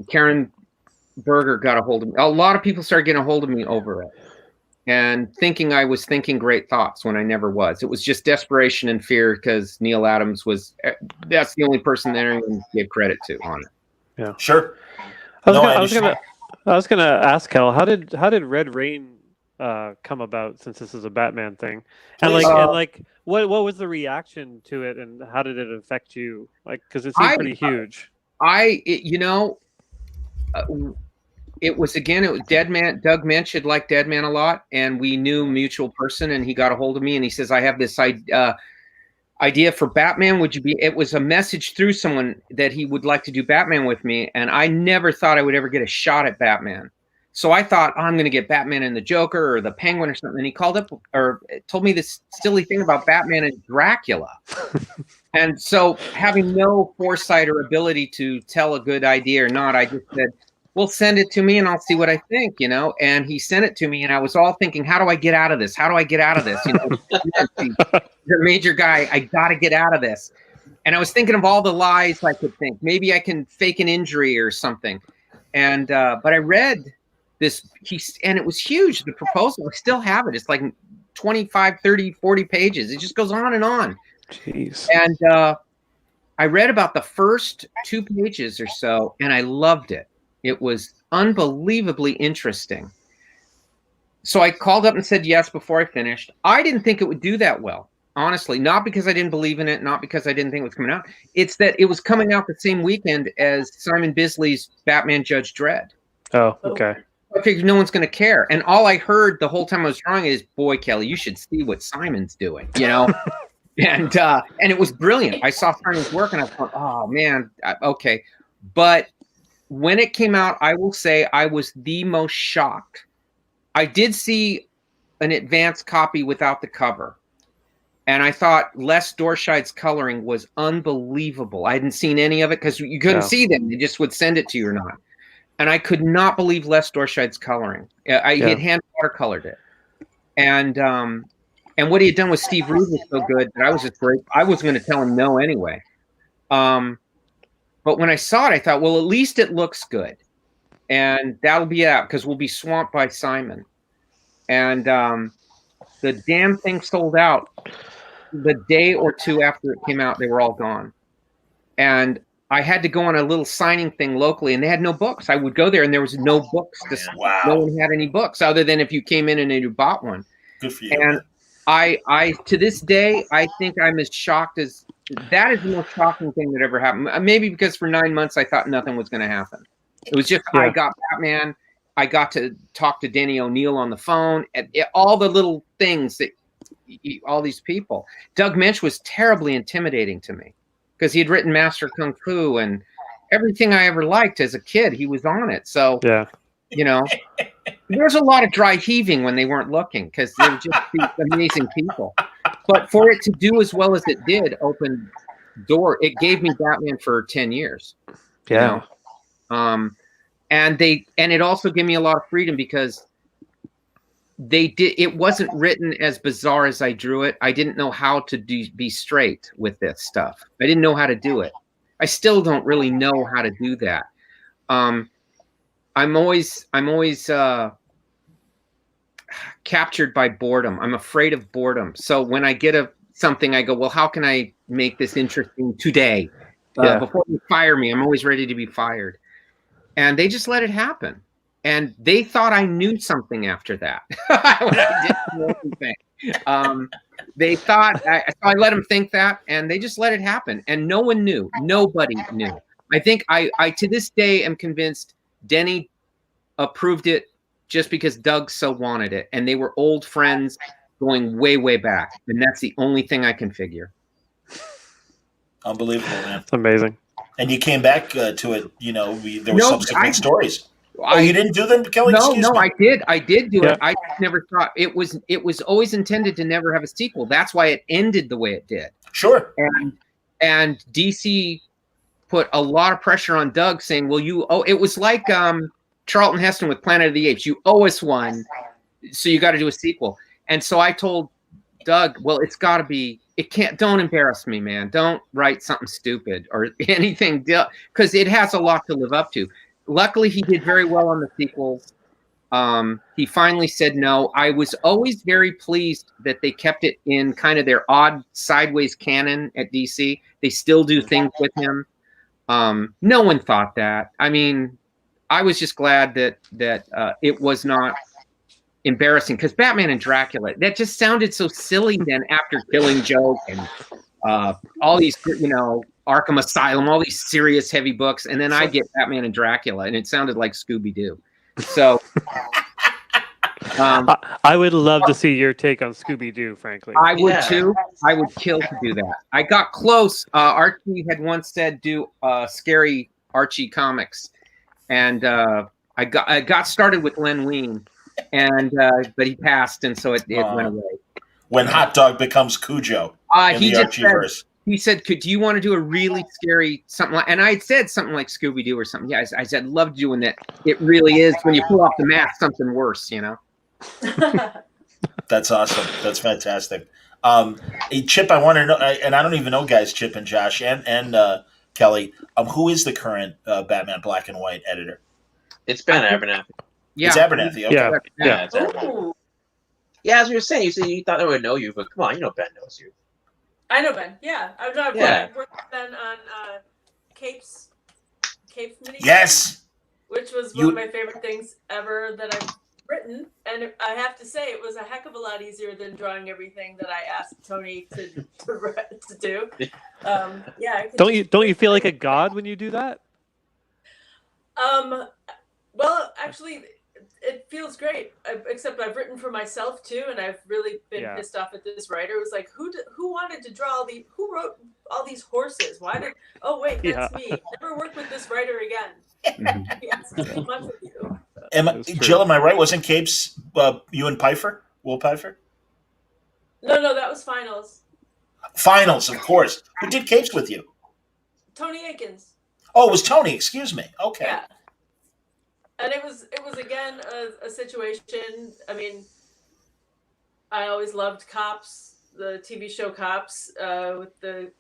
Karen Berger got a hold of me. A lot of people started getting a hold of me over it and thinking I was thinking great thoughts when I never was. It was just desperation and fear because Neil Adams that's the only person there you can give credit to on it. Yeah. Sure. I was gonna ask Kel, how did Red Rain come about, since this is a Batman thing, and what was the reaction to it, and how did it affect you? Like, because it seemed pretty huge. It was Dead Man. Doug Mensch had liked Dead Man a lot, and we knew a mutual person, and he got a hold of me and he says, I have this idea for Batman. It was a message through someone that he would like to do Batman with me. And I never thought I would ever get a shot at Batman. So I thought, I'm going to get Batman and the Joker or the Penguin or something. And he called up or told me this silly thing about Batman and Dracula. And so, having no foresight or ability to tell a good idea or not, I just said, well, send it to me and I'll see what I think, you know? And he sent it to me and I was all thinking, how do I get out of this? How do I get out of this? You know, the major guy, I got to get out of this. And I was thinking of all the lies I could think. Maybe I can fake an injury or something. And, but I read this piece and it was huge. The proposal, I still have it. It's like 25, 30, 40 pages. It just goes on and on. Jeez. And I read about the first 2 pages or so and I loved it. It was unbelievably interesting. So I called up and said yes before I finished. I didn't think it would do that well, honestly. Not because I didn't believe in it, not because I didn't think it was coming out. It's that it was coming out the same weekend as Simon Bisley's Batman Judge Dredd. Oh, okay. I figured no one's going to care. And all I heard the whole time I was drawing is, boy, Kelly, you should see what Simon's doing, you know? and it was brilliant. I saw Simon's work and I thought, oh, man, okay. But when it came out, I will say I was the most shocked. I did see an advanced copy without the cover. And I thought Les Dorscheid's coloring was unbelievable. I hadn't seen any of it because you couldn't see them. They just would send it to you or not. and I could not believe Les Dorscheid's coloring. He had hand watercolored it, and what he had done with Steve Rude was so good that I was just great. I was going to tell him no anyway. But when I saw it, I thought, well, at least it looks good, and that'll be out because we'll be swamped by Simon. And the damn thing sold out the day or two after it came out. They were all gone, and I had to go on a little signing thing locally, and they had no books. I would go there, and there was no books to sign. Wow. No one had any books other than if you came in and you bought one. Good for you. And I to this day, I think I'm as shocked as that is the most shocking thing that ever happened. Maybe because for 9 months I thought nothing was going to happen. It was just I got Batman. I got to talk to Denny O'Neil on the phone. And all the little things that all these people. Doug Mensch was terribly intimidating to me because he had written Master Kung Fu and everything I ever liked as a kid. He was on it. So you know, there's a lot of dry heaving when they weren't looking because they were just these amazing people. But for it to do as well as it did, open door. It gave me Batman for 10 years. Yeah. You know? And it also gave me a lot of freedom because it wasn't written as bizarre as I drew it. I didn't know how to be straight with this stuff. I didn't know how to do it. I still don't really know how to do that. I'm always captured by boredom. I'm afraid of boredom. So when I get something, I go, well, how can I make this interesting today? Before you fire me, I'm always ready to be fired. And they just let it happen. And they thought I knew something after that. When I didn't know anything. They thought, so I let them think that, and they just let it happen. And no one knew. Nobody knew. I think I to this day am convinced Denny approved it just because Doug so wanted it. And they were old friends going way, way back. And that's the only thing I can figure. Unbelievable, man. It's amazing. And you came back to it, you know, there were subsequent stories. You didn't do them, Kelly? No, I did do it. I never thought it was always intended to never have a sequel. That's why it ended the way it did. Sure. And DC put a lot of pressure on Doug saying, well, it was like Charlton Heston with Planet of the Apes. You owe us one, so you got to do a sequel. And so I told Doug, well, it's got to be, don't embarrass me, man. Don't write something stupid or anything, because it has a lot to live up to. Luckily, he did very well on the sequels. He finally said no. I was always very pleased that they kept it in kind of their odd sideways canon at DC. They still do things with him. No one thought that. I mean, I was just glad that it was not embarrassing, because Batman and Dracula, that just sounded so silly then after Killing Joke and all these, you know, Arkham Asylum, all these serious heavy books, and then I get Batman and Dracula, and it sounded like Scooby-Doo. So I would love to see your take on Scooby-Doo, frankly. I would too. I would kill to do that. I got close. Archie had once said do scary Archie comics, and I got started with Len Wein, and but he passed, and so it went away. When Hot Dog becomes Cujo in the Archieverse. He said, do you want to do a really scary something like, and I had said something like Scooby-Doo or something. Yeah, I said, love doing that. It really is, when you pull off the mask, something worse, you know? That's awesome. That's fantastic. Chip, I want to know, and I don't even know guys, Chip and Josh and Kelly, who is the current Batman Black and White editor? It's Ben Abernathy. Yeah. It's Abernathy. Okay. Yeah. It's Abernathy. Yeah, as we were saying, you said you thought they would know you, but come on, you know Ben knows you. I know Ben. Yeah, I've worked with Ben on Capes mini. Yes. Which was one of my favorite things ever that I've written, and I have to say it was a heck of a lot easier than drawing everything that I asked Tony to do. Yeah. Don't you feel like a god when you do that? Well, actually, it feels great. Except I've written for myself too, and I've really been pissed off at this writer. It was like, who wanted to draw who wrote all these horses? Why did? Oh wait, that's me. Never work with this writer again. Yes, too much with you. Jill, am I right? Wasn't Capes you and Pfeiffer? Will Pfeiffer? No, that was Finals. Finals, of course. Who did Capes with you? Tony Akins. Oh, it was Tony. Excuse me. Okay. Yeah. And it was again a situation. I mean, I always loved Cops, the TV show Cops, with the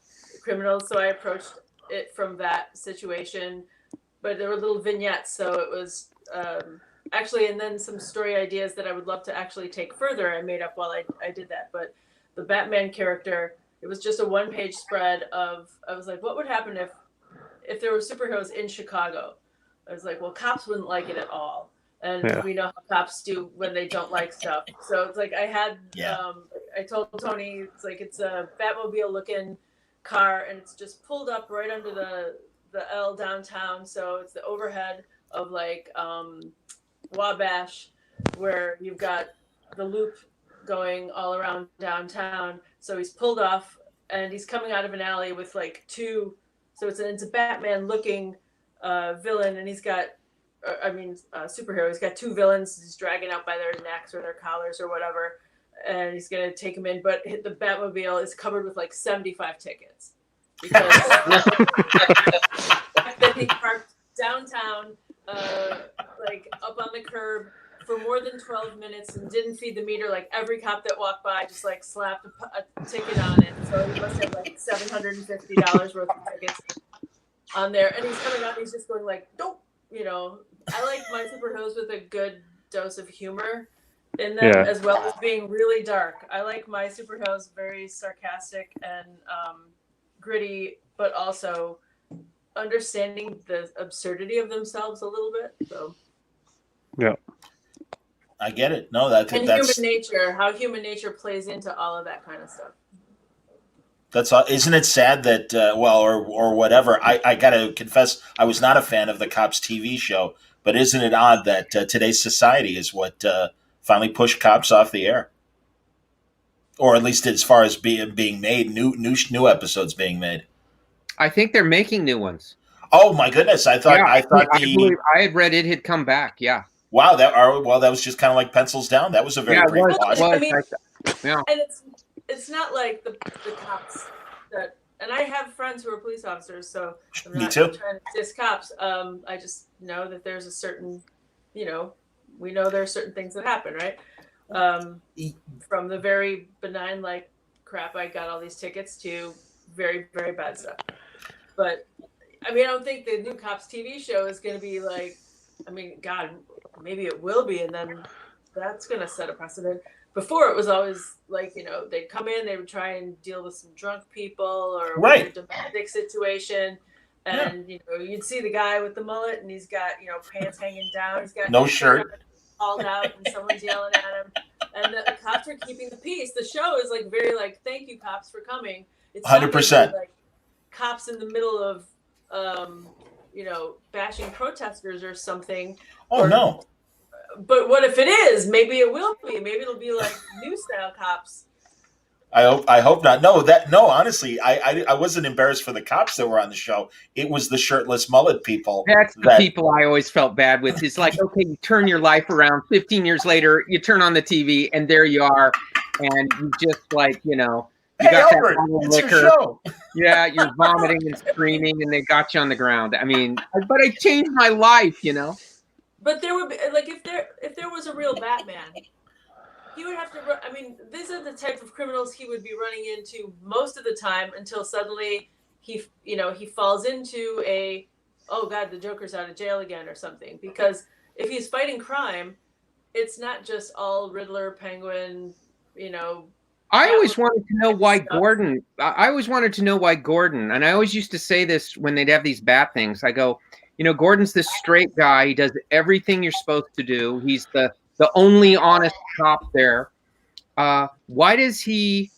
criminals. So I approached it from that situation, but there were little vignettes, so it was actually, and then some story ideas that I would love to actually take further. I made up while I did that, but the Batman character, it was just a one-page spread of. I was like, what would happen if there were superheroes in Chicago? I was like, well, cops wouldn't like it at all. And we know how cops do when they don't like stuff. So it's like I had, I told Tony, it's like it's a Batmobile looking car and it's just pulled up right under the L downtown. So it's the overhead of like Wabash, where you've got the loop going all around downtown. So he's pulled off and he's coming out of an alley with like two. So it's a Batman looking villain, and he's got, superhero. He's got two villains he's dragging out by their necks or their collars or whatever, and he's gonna take them in. But the Batmobile is covered with like 75 tickets because that he parked downtown, like up on the curb for more than 12 minutes and didn't feed the meter. Like every cop that walked by just like slapped a ticket on it. So he must have like $750 worth of tickets on there, and he's coming out and he's just going like, don't, I like my superheroes with a good dose of humor in them, as well as being really dark. I like my superheroes very sarcastic and gritty, but also understanding the absurdity of themselves a little bit. So I get it. No, that's human nature, how human nature plays into all of that kind of stuff. Isn't it sad that or whatever? I gotta confess, I was not a fan of the Cops TV show, but isn't it odd that today's society is what finally pushed Cops off the air, or at least as far as being made, new episodes being made? I think they're making new ones. Oh my goodness! I had read it had come back. Yeah. Wow. That was just kind of like pencils down. That was a very brief pause. I mean, and it's not like the cops that, and I have friends who are police officers, so I'm not trying to diss cops. I just know that there's a certain, we know there are certain things that happen, right? From the very benign, like, crap, I got all these tickets, to very, very bad stuff. But, I mean, I don't think the new Cops TV show is going to be like, I mean, God, maybe it will be, and then that's going to set a precedent. Before, it was always like, they'd come in, they would try and deal with some drunk people or a domestic situation. And, you'd see the guy with the mullet and he's got, pants hanging down. He's got no shirt, hauled out, and someone's yelling at him. And the cops are keeping the peace. The show is like very like, thank you, cops, for coming. It's 100%. Like cops in the middle of, bashing protesters or something. Oh, no. But what if it is? Maybe it will be. Maybe it'll be like new style Cops. I hope not. No, honestly, I wasn't embarrassed for the cops that were on the show. It was the shirtless mullet people. That's the people I always felt bad with. It's like, okay, you turn your life around. 15 years later, you turn on the TV, and there you are, and you just like, you got Albert, that it's liquor. Your show. Yeah, you're vomiting and screaming, and they got you on the ground. I mean, but I changed my life, But there would be like if there was a real Batman, he would have to. I mean, these are the type of criminals he would be running into most of the time until suddenly he falls into oh God, the Joker's out of jail again or something. Because if he's fighting crime, it's not just all Riddler, Penguin, I always wanted to know why Gordon. I always wanted to know why Gordon, and I always used to say this when they'd have these bat things. I go, Gordon's this straight guy. He does everything you're supposed to do. He's the only honest cop there. Why does he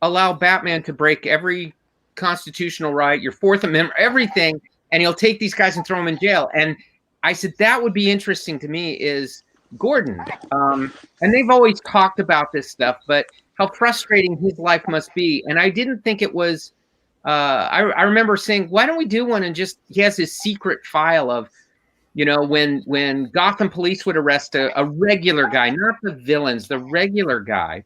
allow Batman to break every constitutional right, your Fourth Amendment, everything, and he'll take these guys and throw them in jail? And I said, that would be interesting to me is Gordon. And they've always talked about this stuff, but how frustrating his life must be. And I didn't think it was, I remember saying, why don't we do one? And he has his secret file of, when Gotham police would arrest a regular guy, not the villains, the regular guy,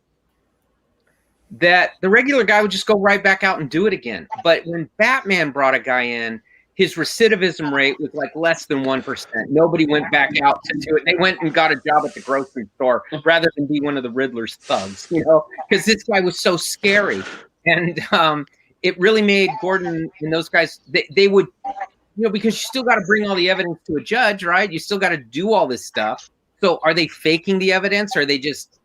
that the regular guy would just go right back out and do it again. But when Batman brought a guy in, his recidivism rate was like less than 1%. Nobody went back out to do it. They went and got a job at the grocery store rather than be one of the Riddler's thugs, because this guy was so scary. And it really made Gordon and those guys, they would, because you still got to bring all the evidence to a judge, right? You still got to do all this stuff. So are they faking the evidence? Or are they just,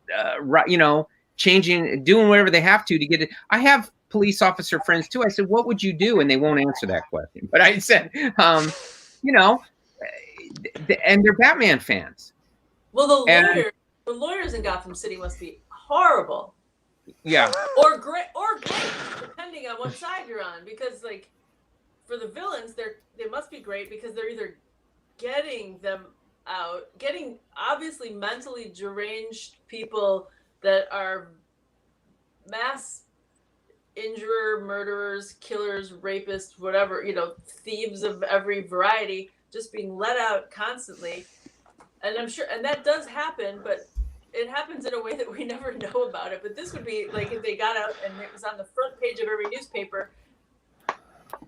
changing, doing whatever they have to get it? I have police officer friends too. I said, what would you do? And they won't answer that question. But I said, and they're Batman fans. Well, the lawyers in Gotham City must be horrible. Yeah. Or great, depending on what side you're on. Because like for the villains, they must be great because they're either getting them out, getting obviously mentally deranged people that are mass injurer, murderers, killers, rapists, whatever, thieves of every variety, just being let out constantly. And I'm sure, and that does happen, but it happens in a way that we never know about it. But this would be like if they got out and it was on the front page of every newspaper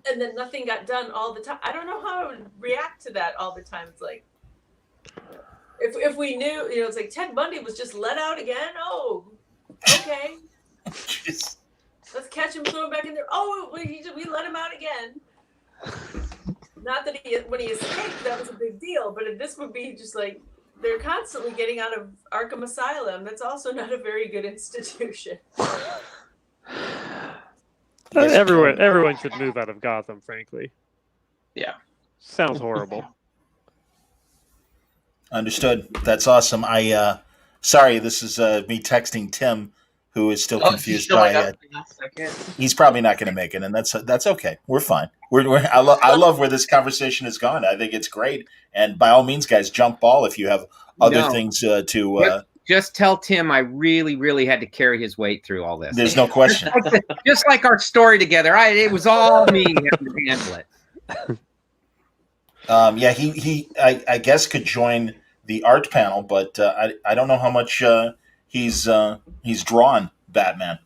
and then nothing got done all the time. I don't know how I would react to that all the time. It's like, if we knew, it's like Ted Bundy was just let out again. Oh, okay. Jeez. Let's catch him, throw him back in there. Oh, we let him out again. Not that when he escaped, that was a big deal. But this would be just like they're constantly getting out of Arkham Asylum. That's also not a very good institution. Everyone should move out of Gotham, frankly. Yeah. Sounds horrible. Understood. That's awesome. Sorry, this is me texting Tim, who is still confused by. He's probably not going to make it, and that's okay. We're fine. I love where this conversation has gone. I think it's great, and by all means, guys, jump ball if you have other things to. Just tell Tim I really, really had to carry his weight through all this. There's no question. Just like our story together, it was all me having to handle it. He I guess could join the art panel, but I don't know how much he's drawn Batman,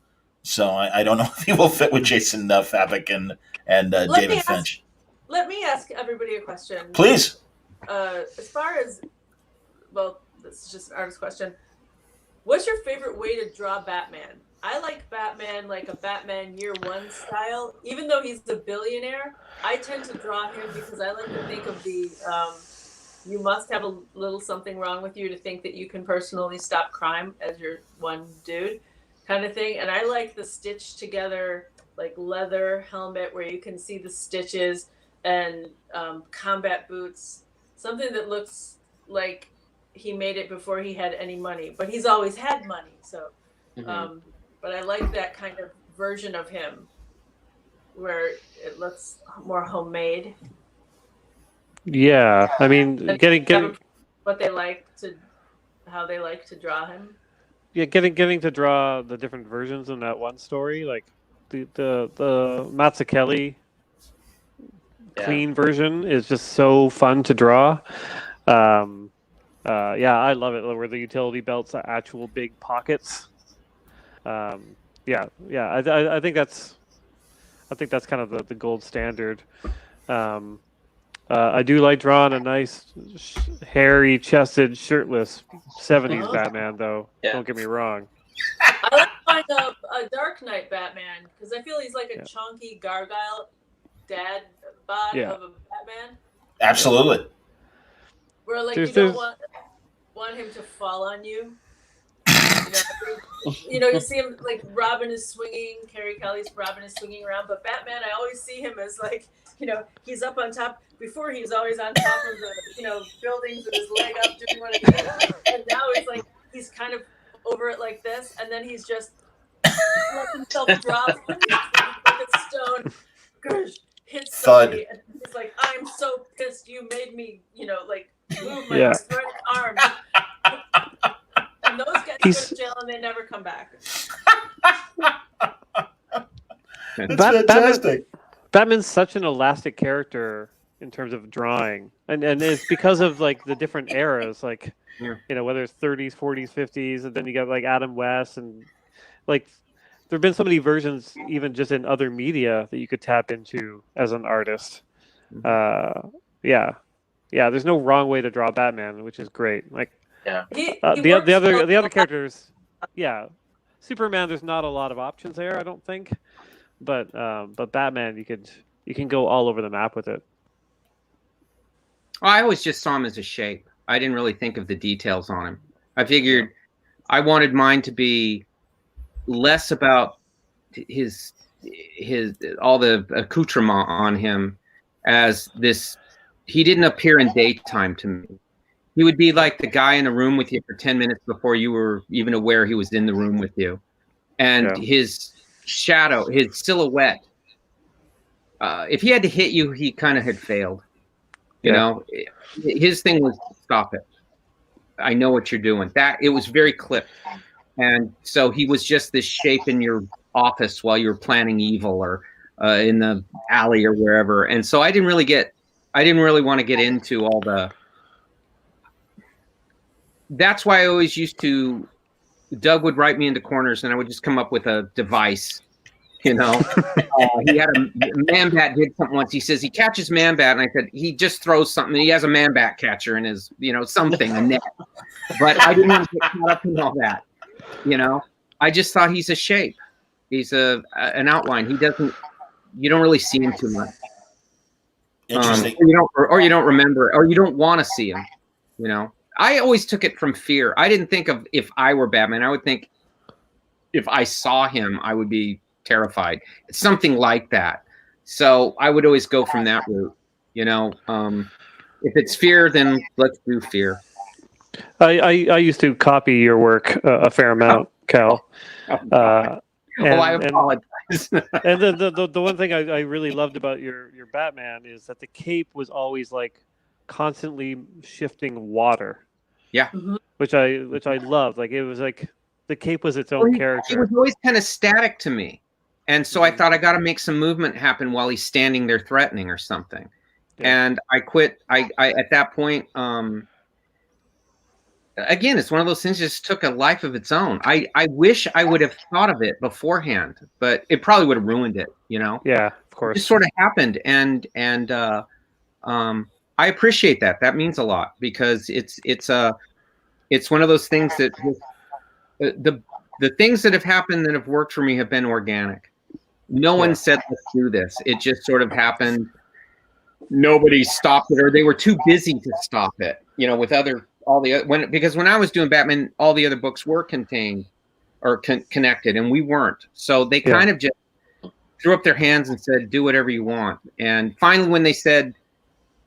so I don't know if he will fit with Jason Fabok and David Finch. Let me ask everybody a question, please. As far as this is just an artist question. What's your favorite way to draw Batman? I like Batman like a Batman Year One style. Even though he's a billionaire, I tend to draw him because I like to think of the you must have a little something wrong with you to think that you can personally stop crime as your one dude kind of thing. And I like the stitched together like leather helmet where you can see the stitches and combat boots, something that looks like he made it before he had any money, but he's always had money. So, but I like that kind of version of him where it looks more homemade. Yeah, I mean, getting what they like to, how they like to draw him. Yeah, getting to draw the different versions in that one story, like the Mazzucchelli clean version is just so fun to draw. I love it where the utility belts are actual big pockets. I think that's kind of the gold standard. I do like drawing a nice hairy-chested, shirtless 70s Batman, though. Yeah. Don't get me wrong. I like a Dark Knight Batman because I feel he's like a chunky gargoyle dad bod of a Batman. Absolutely. Where like you don't want him to fall on you. You see him like Robin is swinging, Carrie Kelly's Robin is swinging around, but Batman, I always see him as like, he's up on top. Before he was always on top of the, buildings with his leg up doing what he did. And now it's like he's kind of over it like this, and then he's just let himself drop like a stone, hits somebody, and he's like, I'm so pissed you made me, move my arm. And those guys go to jail and they never come back. That's fantastic. Batman's such an elastic character in terms of drawing, and it's because of like the different eras, like whether it's 30s, 40s, 50s, and then you got like Adam West, and like there've been so many versions even just in other media that you could tap into as an artist. Yeah, there's no wrong way to draw Batman, which is great. Like, He the works so other characters, Superman. There's not a lot of options there, I don't think. But Batman, you can go all over the map with it. I always just saw him as a shape. I didn't really think of the details on him. I figured I wanted mine to be less about his all the accoutrement on him as this. He didn't appear in daytime to me. He would be like the guy in a room with you for 10 minutes before you were even aware he was in the room with you. And his shadow, his silhouette, if he had to hit you, he kind of had failed. You know, his thing was stop it. I know what you're doing. It was very clipped. And so he was just this shape in your office while you were planning evil, or in the alley or wherever. And so I didn't really want to get into all the. That's why I always used to. Doug would write me into corners, and I would just come up with a device. You know, he had a Man-Bat did something once. He says he catches Man-Bat, and I said he just throws something. He has a Man-Bat catcher in his, something, a net. But I didn't want to get caught up in all that. I just thought he's a shape. He's an outline. You don't really see him too much. Interesting. Or you don't remember, or you don't want to see him. I always took it from fear. I didn't think of if I were Batman. I would think if I saw him, I would be terrified. It's something like that. So I would always go from that route. If it's fear, then let's do fear. I used to copy your work a fair amount, Cal. I apologize. And the one thing I really loved about your Batman is that the cape was always like constantly shifting water. Yeah. Mm-hmm. Which I loved. Like, it was like the cape was its own character. It was always kind of static to me. And so I thought I got to make some movement happen while he's standing there threatening or something. Yeah. And I quit. I at that point, again, it's one of those things that just took a life of its own. I wish I would have thought of it beforehand, but it probably would have ruined it, Yeah, of course. It just sort of happened. And I appreciate that. That means a lot, because it's one of those things that the things that have happened that have worked for me have been organic. No one said, let's do this. It just sort of happened. Nobody stopped it, or they were too busy to stop it, because when I was doing Batman, all the other books were contained or connected, and we weren't. So they kind of just threw up their hands and said, do whatever you want. And finally, when they said,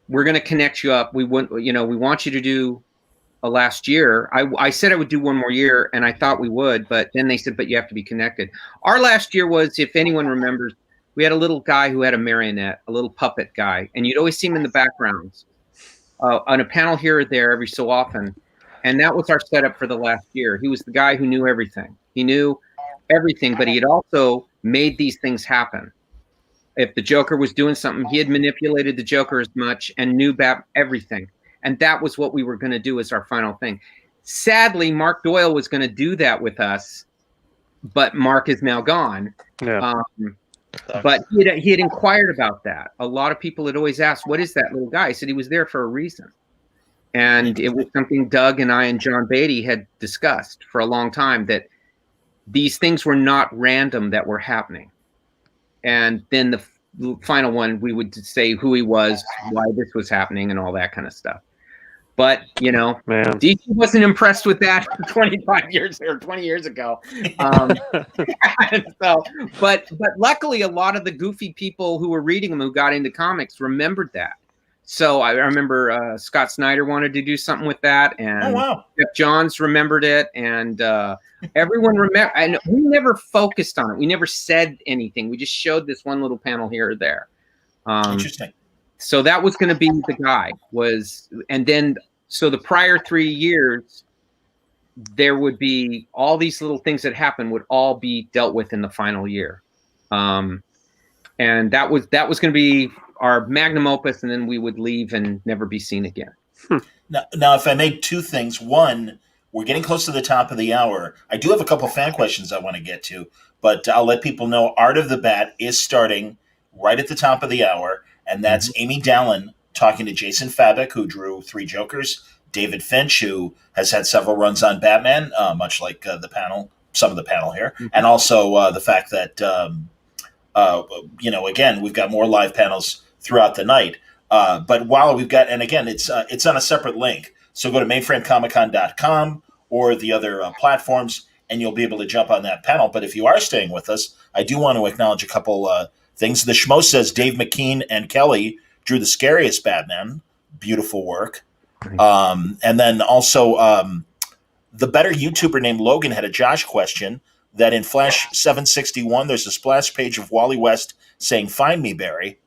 we're going to connect you up, we want you to do a last year. I said I would do one more year, and I thought we would, but then they said, but you have to be connected. Our last year was, if anyone remembers, we had a little guy who had a marionette, a little puppet guy, and you'd always see him in the backgrounds on a panel here or there every so often. And that was our setup for the last year. He was the guy who knew everything. He knew everything, but he had also made these things happen. If the Joker was doing something, he had manipulated the Joker as much and knew about everything. And that was what we were going to do as our final thing. Sadly, Mark Doyle was going to do that with us, but Mark is now gone. Yeah. But he had inquired about that. A lot of people had always asked, what is that little guy? I said he was there for a reason. And it was something Doug and I and John Beatty had discussed for a long time, that these things were not random that were happening. And then the final one, we would say who he was, why this was happening, and all that kind of stuff. But, DC wasn't impressed with that 25 years or 20 years ago. But luckily, a lot of the goofy people who were reading them, who got into comics, remembered that. So I remember Scott Snyder wanted to do something with that, and Jeff Johns remembered it, and everyone remembered. And we never focused on it. We never said anything. We just showed this one little panel here or there. Interesting. So that was going to be the guy. So the prior 3 years, there would be all these little things that happened would all be dealt with in the final year. And that was going to be our magnum opus, and then we would leave and never be seen again. Now, if I make two things. One, we're getting close to the top of the hour. I do have a couple fan questions I want to get to, but I'll let people know Art of the Bat is starting right at the top of the hour. and that's Amy Dallin talking to Jason Fabok, who drew 3 Jokers, David Finch, who has had several runs on Batman, much like the panel, some of the panel here, and also the fact that again, we've got more live panels throughout the night. But while we've got, and again, it's on a separate link, so go to mainframecomiccon.com or the other platforms, and you'll be able to jump on that panel. But if you are staying with us, I do want to acknowledge a couple things. The Schmo says Dave McKean and Kelly drew the scariest Batman. Beautiful work. And then also the better YouTuber named Logan had a Josh question that in Flash 761, there's a splash page of Wally West saying, "Find me, Barry."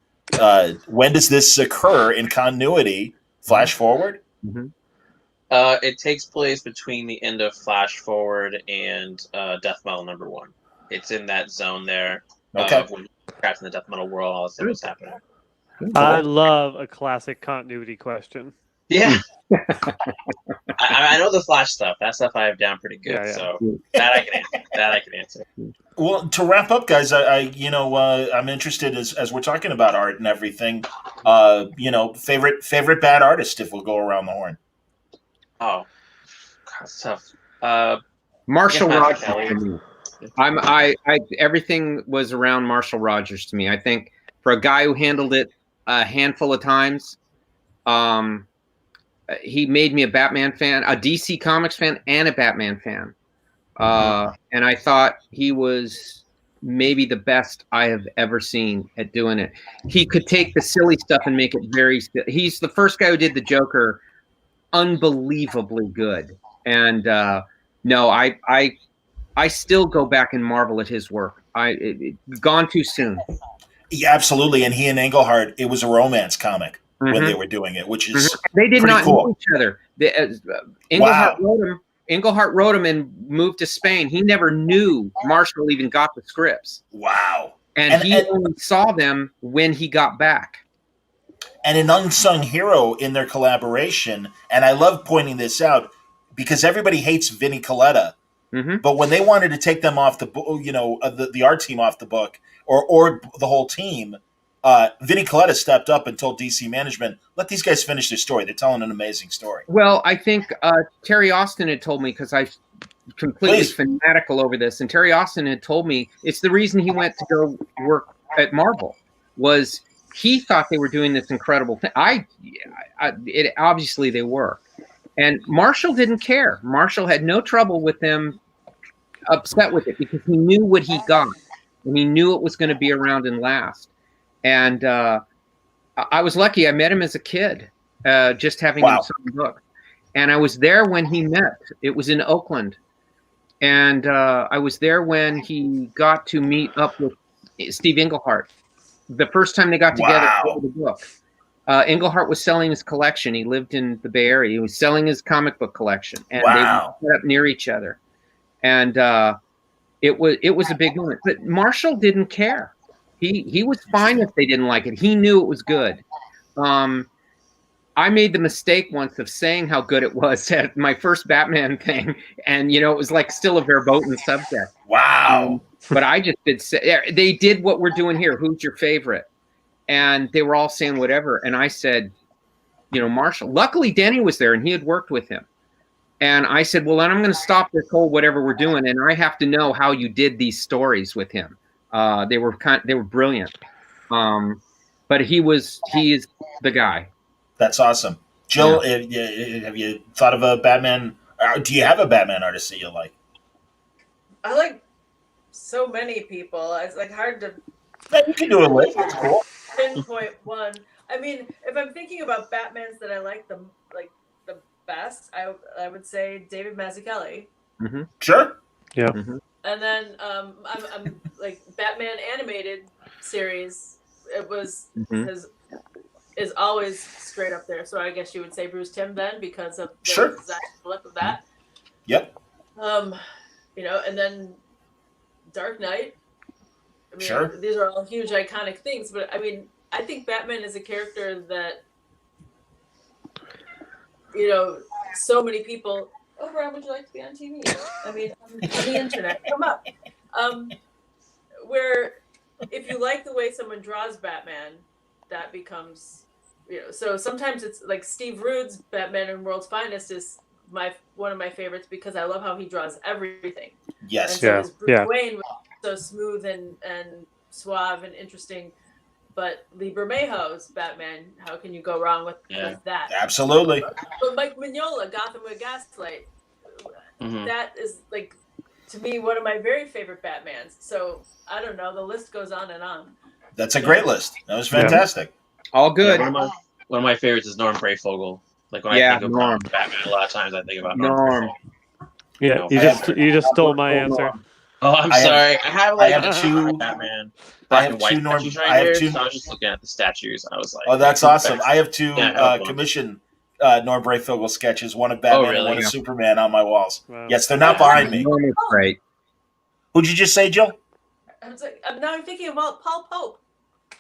When does this occur in continuity? Flash forward? It takes place between the end of Flash Forward and Death Metal #1. It's in that zone there. Okay. When you're trapped in the Death Metal world, all this stuff is happening. I love a classic continuity question. Yeah. I know the Flash stuff. That stuff I have down pretty good. Yeah. So that I can answer. Well, to wrap up, guys, I'm interested as we're talking about art and everything. Favorite bad artist, if we'll go around the horn. Oh, that's tough. Marshall Yeah, Rogers. Kelly. To me. Everything was around Marshall Rogers to me. I think for a guy who handled it a handful of times, he made me a Batman fan, a DC Comics fan, and a Batman fan. And I thought he was maybe the best I have ever seen at doing it. He could take the silly stuff and make it very. He's the first guy who did the Joker unbelievably good. And no, I still go back and marvel at his work. Gone too soon. Yeah, absolutely. And he and Englehart, it was a romance comic when they were doing it, which is they did not cool. know each other. Englehart wrote him and moved to Spain. He never knew Marshall even got the scripts. Wow. And he only saw them when he got back. And an unsung hero in their collaboration, and I love pointing this out because everybody hates Vinnie Coletta, but when they wanted to take them off the art team off the book or the whole team, Vinnie Coletta stepped up and told DC management, "Let these guys finish their story. They're telling an amazing story." Well, I think Terry Austin had told me, because I'm completely fanatical over this, and Terry Austin had told me it's the reason he went to go work at Marvel was he thought they were doing this incredible thing. Obviously they were. And Marshall didn't care. Marshall had no trouble with them upset with it because he knew what he got and he knew it was going to be around and last. And I was lucky. I met him as a kid, just having him sign the book. And I was there when he met. It was in Oakland. And I was there when he got to meet up with Steve Englehart. The first time they got together for the book. Englehart was selling his collection. He lived in the Bay Area. He was selling his comic book collection. And they were set up near each other. And it was a big moment. But Marshall didn't care. He was fine if they didn't like it. He knew it was good. I made the mistake once of saying how good it was at my first Batman thing, and it was like still a verboten subject. Wow! But I just did say they did what we're doing here. Who's your favorite? And they were all saying whatever, and I said, Marshall. Luckily, Denny was there, and he had worked with him. And I said, well, then I'm going to stop this whole whatever we're doing, and I have to know how you did these stories with him. They were brilliant. But he is the guy. That's awesome. Jill, have you thought of a Batman? Do you have a Batman artist that you like? I like so many people. It's like hard to. You can do a list. That's cool. Pinpoint one. I mean, if I'm thinking about Batmans that I like the best, I would say David Mazzucchelli. Mm-hmm. Sure. Yeah. Mm-hmm. And then I'm like Batman animated series. It was is always straight up there. So I guess you would say Bruce Timm then because of the look of that. Yep. And then Dark Knight. I mean, these are all huge iconic things, but I mean, I think Batman is a character that so many people. Oh, Brian, would you like to be on TV? I mean, on the internet, come up. Where if you like the way someone draws Batman, that becomes, so sometimes it's like Steve Rude's Batman and World's Finest is one of my favorites because I love how he draws everything. Yes. And so Yeah. his Bruce Wayne was so smooth and suave and interesting. But Lee Bermejo's Batman, how can you go wrong with that? Absolutely. But Mike Mignola, Gotham with Gaslight, that is like, to me, one of my very favorite Batmans. So I don't know, the list goes on and on. That's a great list. That was fantastic. All good. Yeah, one of my favorites is Norm Brayfogle. Like when I think about Batman, a lot of times I think about Norm. Yeah, you just stole my answer. Oh, I'm sorry. I have two Batman. I have two Norm. I have two. So I was just looking at the statues. I was like, "Oh, that's awesome!" I have two commissioned Norm Brayfogle sketches, one of Batman and one of Superman, on my walls. Wow. Yes, they're not behind me. Great. Who'd you just say, Jill? I'm thinking about Paul Pope.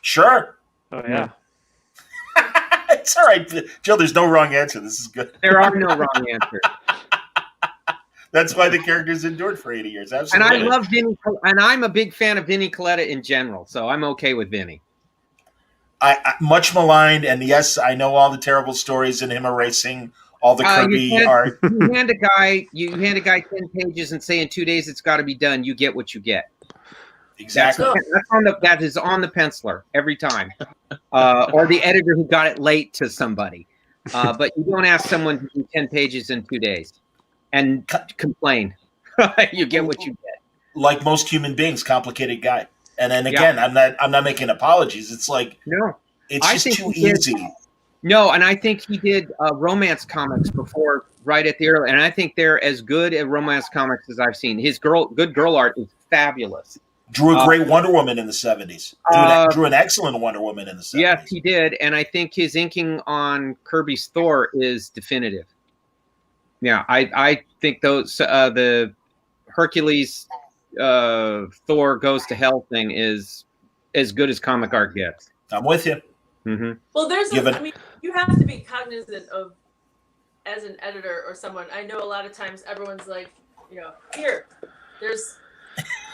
Sure. Oh yeah. It's all right, Jill. There's no wrong answer. This is good. There are no wrong answers. That's why the characters endured for 80 years. Absolutely. And I love Vinny, and I'm a big fan of Vinny Coletta in general, so I'm okay with Vinny. I much maligned, and yes, I know all the terrible stories in him erasing all the Kirby art. You hand a guy 10 pages and say in 2 days it's got to be done. You get what you get. Exactly. That is on the penciler every time, or the editor who got it late to somebody. But you don't ask someone to do 10 pages in 2 days and complain. You get what you get. Like most human beings, complicated guy. And then again, I'm not making apologies. It's like it's just too easy. No, and I think he did romance comics before, right at the early, and I think they're as good at romance comics as I've seen. His good girl art is fabulous. Drew a great Wonder Woman in the 70s. Drew an excellent Wonder Woman in the 70s. Yes, he did, and I think his inking on Kirby's Thor is definitive. Yeah, I think those the Hercules Thor Goes to Hell thing is as good as comic art gets. I'm with you. Mm-hmm. Well, you have to be cognizant of, as an editor or someone. I know a lot of times everyone's like, here, there's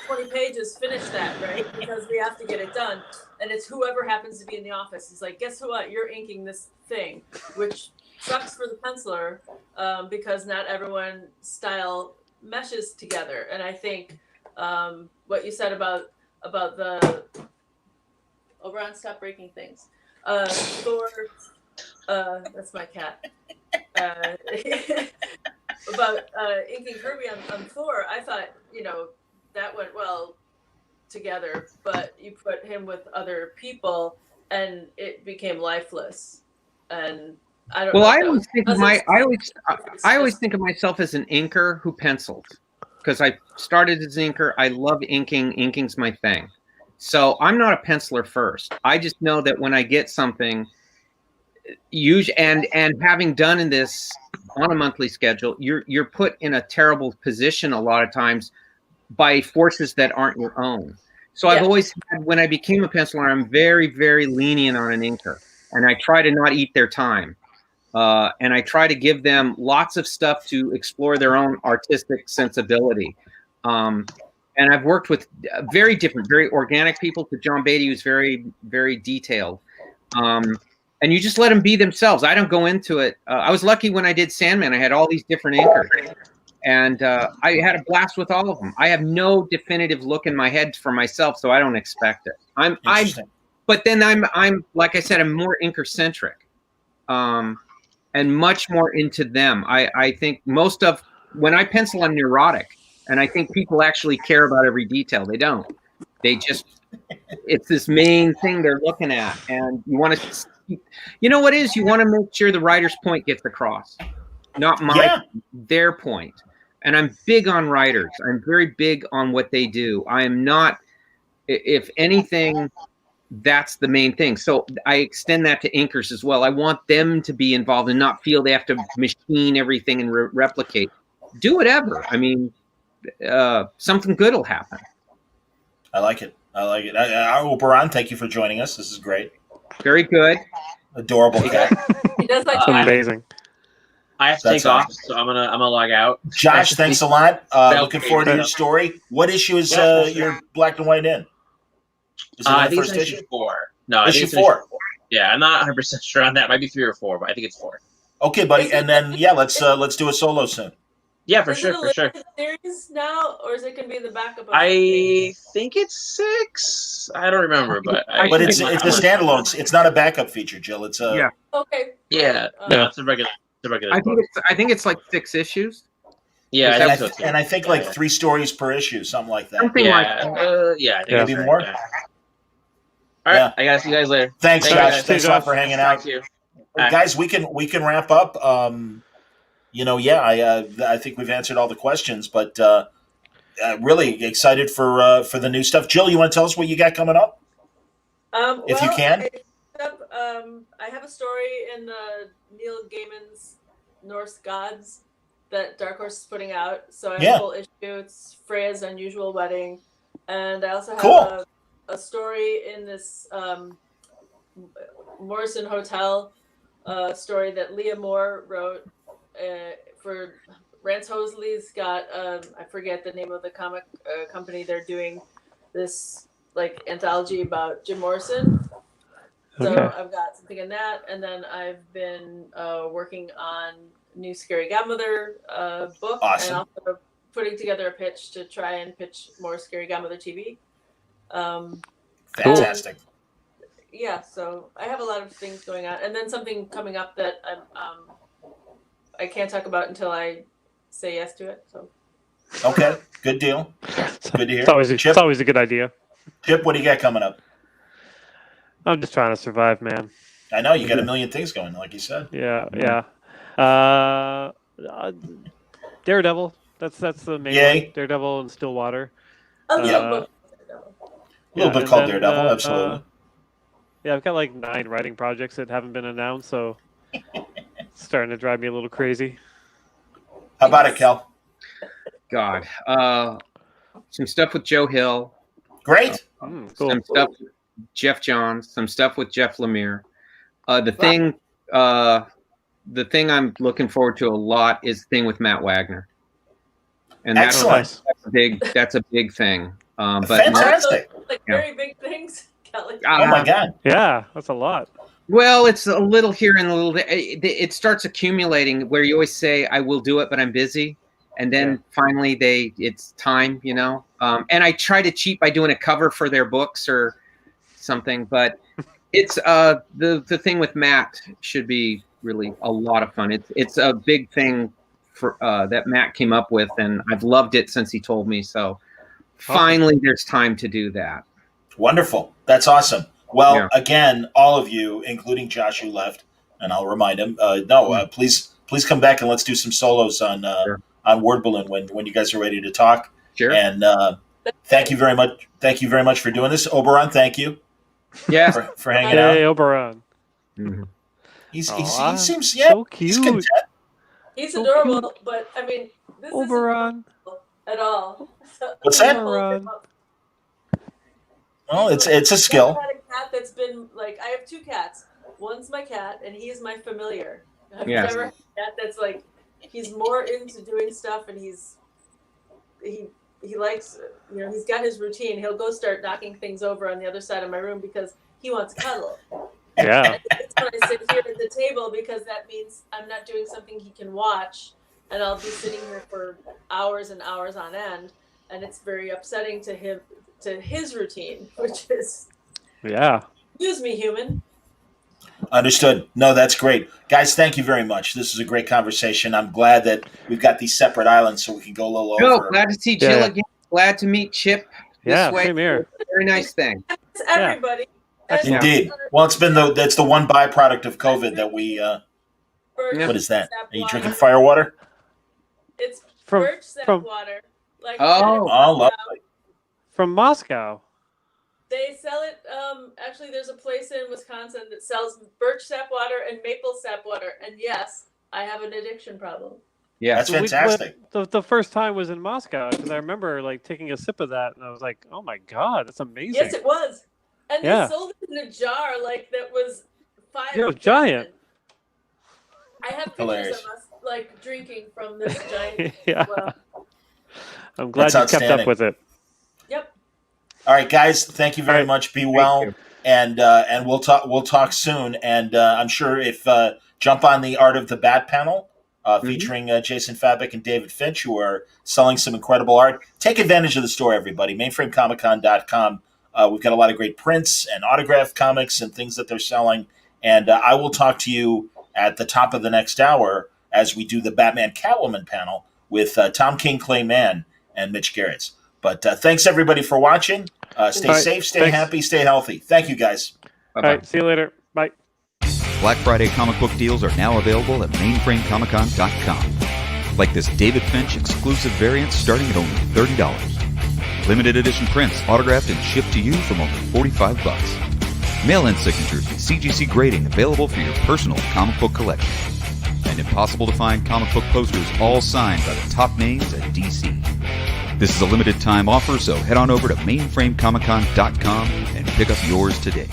20 pages, finish that, right? Because we have to get it done. And it's whoever happens to be in the office. It's like, guess what? You're inking this thing, which sucks for the penciler because not everyone's style meshes together. And I think what you said about the Ron, stop breaking things. Thor, that's my cat. About inking Kirby on Thor, I thought that went well together, but you put him with other people and it became lifeless. And I don't know. I always think of myself as an inker who pencils, because I started as an inker. I love inking. Inking's my thing. So I'm not a penciler first. I just know that when I get something, and having done in this on a monthly schedule, you're put in a terrible position a lot of times by forces that aren't your own. So I've always had, when I became a penciler, I'm very, very lenient on an inker, and I try to not eat their time. And I try to give them lots of stuff to explore their own artistic sensibility. And I've worked with very different, very organic people, to John Beatty, who's very, very detailed. And you just let them be themselves. I don't go into it. I was lucky when I did Sandman. I had all these different inkers. And I had a blast with all of them. I have no definitive look in my head for myself, so I don't expect it. But then I'm like I said, I'm more inker centric, and much more into them. I think most of when I pencil, I'm neurotic, and I think people actually care about every detail. They don't. They just it's this main thing they're looking at, and you want to. You know what is? You want to make sure the writer's point gets across, not their point. And I'm big on writers. I'm very big on what they do. I am not, if anything, that's the main thing. So I extend that to inkers as well. I want them to be involved and not feel they have to machine everything and replicate. Do whatever. I mean, something good will happen. I like it. Baran, thank you for joining us. This is great. Very good. Adorable cat. He does like amazing. I have to take off, so I'm gonna log out. Josh, thanks a lot. Looking forward to your story. What issue is your black and white in? Is it I the think first it's issue 4. No, issue 4. Yeah, I'm not 100% sure on that. It might be 3 or 4, but I think it's 4. Okay, buddy. And then let's do a solo soon. Yeah, for Is sure, it a for sure. limited series now, or is it going to be in the backup? Of I think it's 6. I don't remember, but But it's a standalone. It's not a backup feature, Jill. It's a Yeah. Okay. Yeah, no, it's a regular book. I think it's like 6 issues. Yeah, and I I, think so too. and I think like 3 stories per issue, something like that. Something like Yeah, yeah, I think Maybe that's more. right, yeah. All right, Yeah. I gotta see you guys later. Thanks, Thank you, Josh. guys. Thanks a lot for hanging out. Thank you. Guys, we can wrap up. I think we've answered all the questions, but really excited for the new stuff. Jill, you want to tell us what you got coming up? If you can. I have a story in Neil Gaiman's Norse Gods that Dark Horse is putting out. So I have a full issue. It's Freya's Unusual Wedding. And I also have a story in this Morrison Hotel story that Leah Moore wrote for Rance Hosley's got I forget the name of the comic company. They're doing this like anthology about Jim Morrison. So I've got something in that, and then I've been working on new Scary Godmother book, and also putting together a pitch to try and pitch more Scary Godmother TV. Fantastic. Yeah, so I have a lot of things going on, and then something coming up that I can't talk about until I say yes to it. So. Okay, good deal. Good to hear. It's always a good idea. Chip, what do you got coming up? I'm just trying to survive, man. I know you got a million things going, like you said. Yeah. Daredevil. That's the main one. Daredevil and Stillwater. A little bit called Daredevil, absolutely. Yeah, I've got like 9 writing projects that haven't been announced, so it's starting to drive me a little crazy. How about it, Kel? God. Some stuff with Joe Hill. Great. Cool. Some stuff with Jeff Johns. Some stuff with Jeff Lemire. The thing I'm looking forward to a lot is the thing with Matt Wagner. And that's a big thing. But fantastic. Very big things, Kelly. Oh my God. Yeah, that's a lot. Well, it's a little here and a little there. It starts accumulating where you always say, I will do it, but I'm busy. And then finally it's time, and I try to cheat by doing a cover for their books or something, but it's the thing with Matt should be really a lot of fun. It's a big thing for that Matt came up with, and I've loved it since he told me. So finally there's time to do that. Wonderful. That's awesome. Well, again, all of you, including Josh, who left, and I'll remind him, please come back and let's do some solos on Word Balloon when you guys are ready to talk. Sure. And thank you very much. Thank you very much for doing this. Oberon, thank you. Yeah. For hanging out. Hey, Oberon. Mm-hmm. He seems so cute. He's content. He's adorable, but I mean, this Oberon. isn't at all. What's that? Oberon. Well, it's a skill. I've had a cat that's been like, I have 2 cats. One's my cat, and he is my familiar. I've never had a cat that's like, he's more into doing stuff, and he likes, he's got his routine. He'll go start knocking things over on the other side of my room because he wants cuddle. Yeah. It's when I sit here at the table because that means I'm not doing something he can watch, and I'll be sitting here for hours and hours on end, and it's very upsetting to him, to his routine, which is excuse me, human. Understood. No, that's great. Guys, thank you very much. This was a great conversation. I'm glad that we've got these separate islands so we can go a little over. Glad to see Jill again. Glad to meet Chip this way. Same here. Very nice thing. It's everybody. Indeed. Well, that's the one byproduct of COVID that we what is that? Are you drinking firewater? It's From birch sap water. Like lovely. From Moscow. They sell it. Actually, there's a place in Wisconsin that sells birch sap water and maple sap water. And yes, I have an addiction problem. Yeah, that's fantastic. The first time was in Moscow because I remember like taking a sip of that and I was like, "Oh my God, that's amazing!" Yes, it was. And they sold it in a jar like that was 5. It was giant. I have pictures of us like drinking from this giant. Well. I'm glad you kept up with it. Yep. All right, guys. Thank you very much. Be well. and we'll talk soon. And I'm sure if jump on the Art of the Bat panel featuring Jason Fabik and David Finch, who are selling some incredible art. Take advantage of the store, everybody. MainframeComicCon.com. We've got a lot of great prints and autographed comics and things that they're selling. And I will talk to you at the top of the next hour as we do the Batman Catwoman panel with Tom King, Clay Mann, and Mitch Gerrits. But thanks, everybody, for watching. Stay safe, stay happy, stay healthy. Thank you, guys. All right, see you later. Bye. Black Friday comic book deals are now available at mainframecomiccon.com. Like this David Finch exclusive variant starting at only $30. Limited edition prints autographed and shipped to you from only $45. Mail-in signatures and CGC grading available for your personal comic book collection. And impossible to find comic book posters all signed by the top names at DC. This is a limited time offer, so head on over to mainframecomiccon.com and pick up yours today.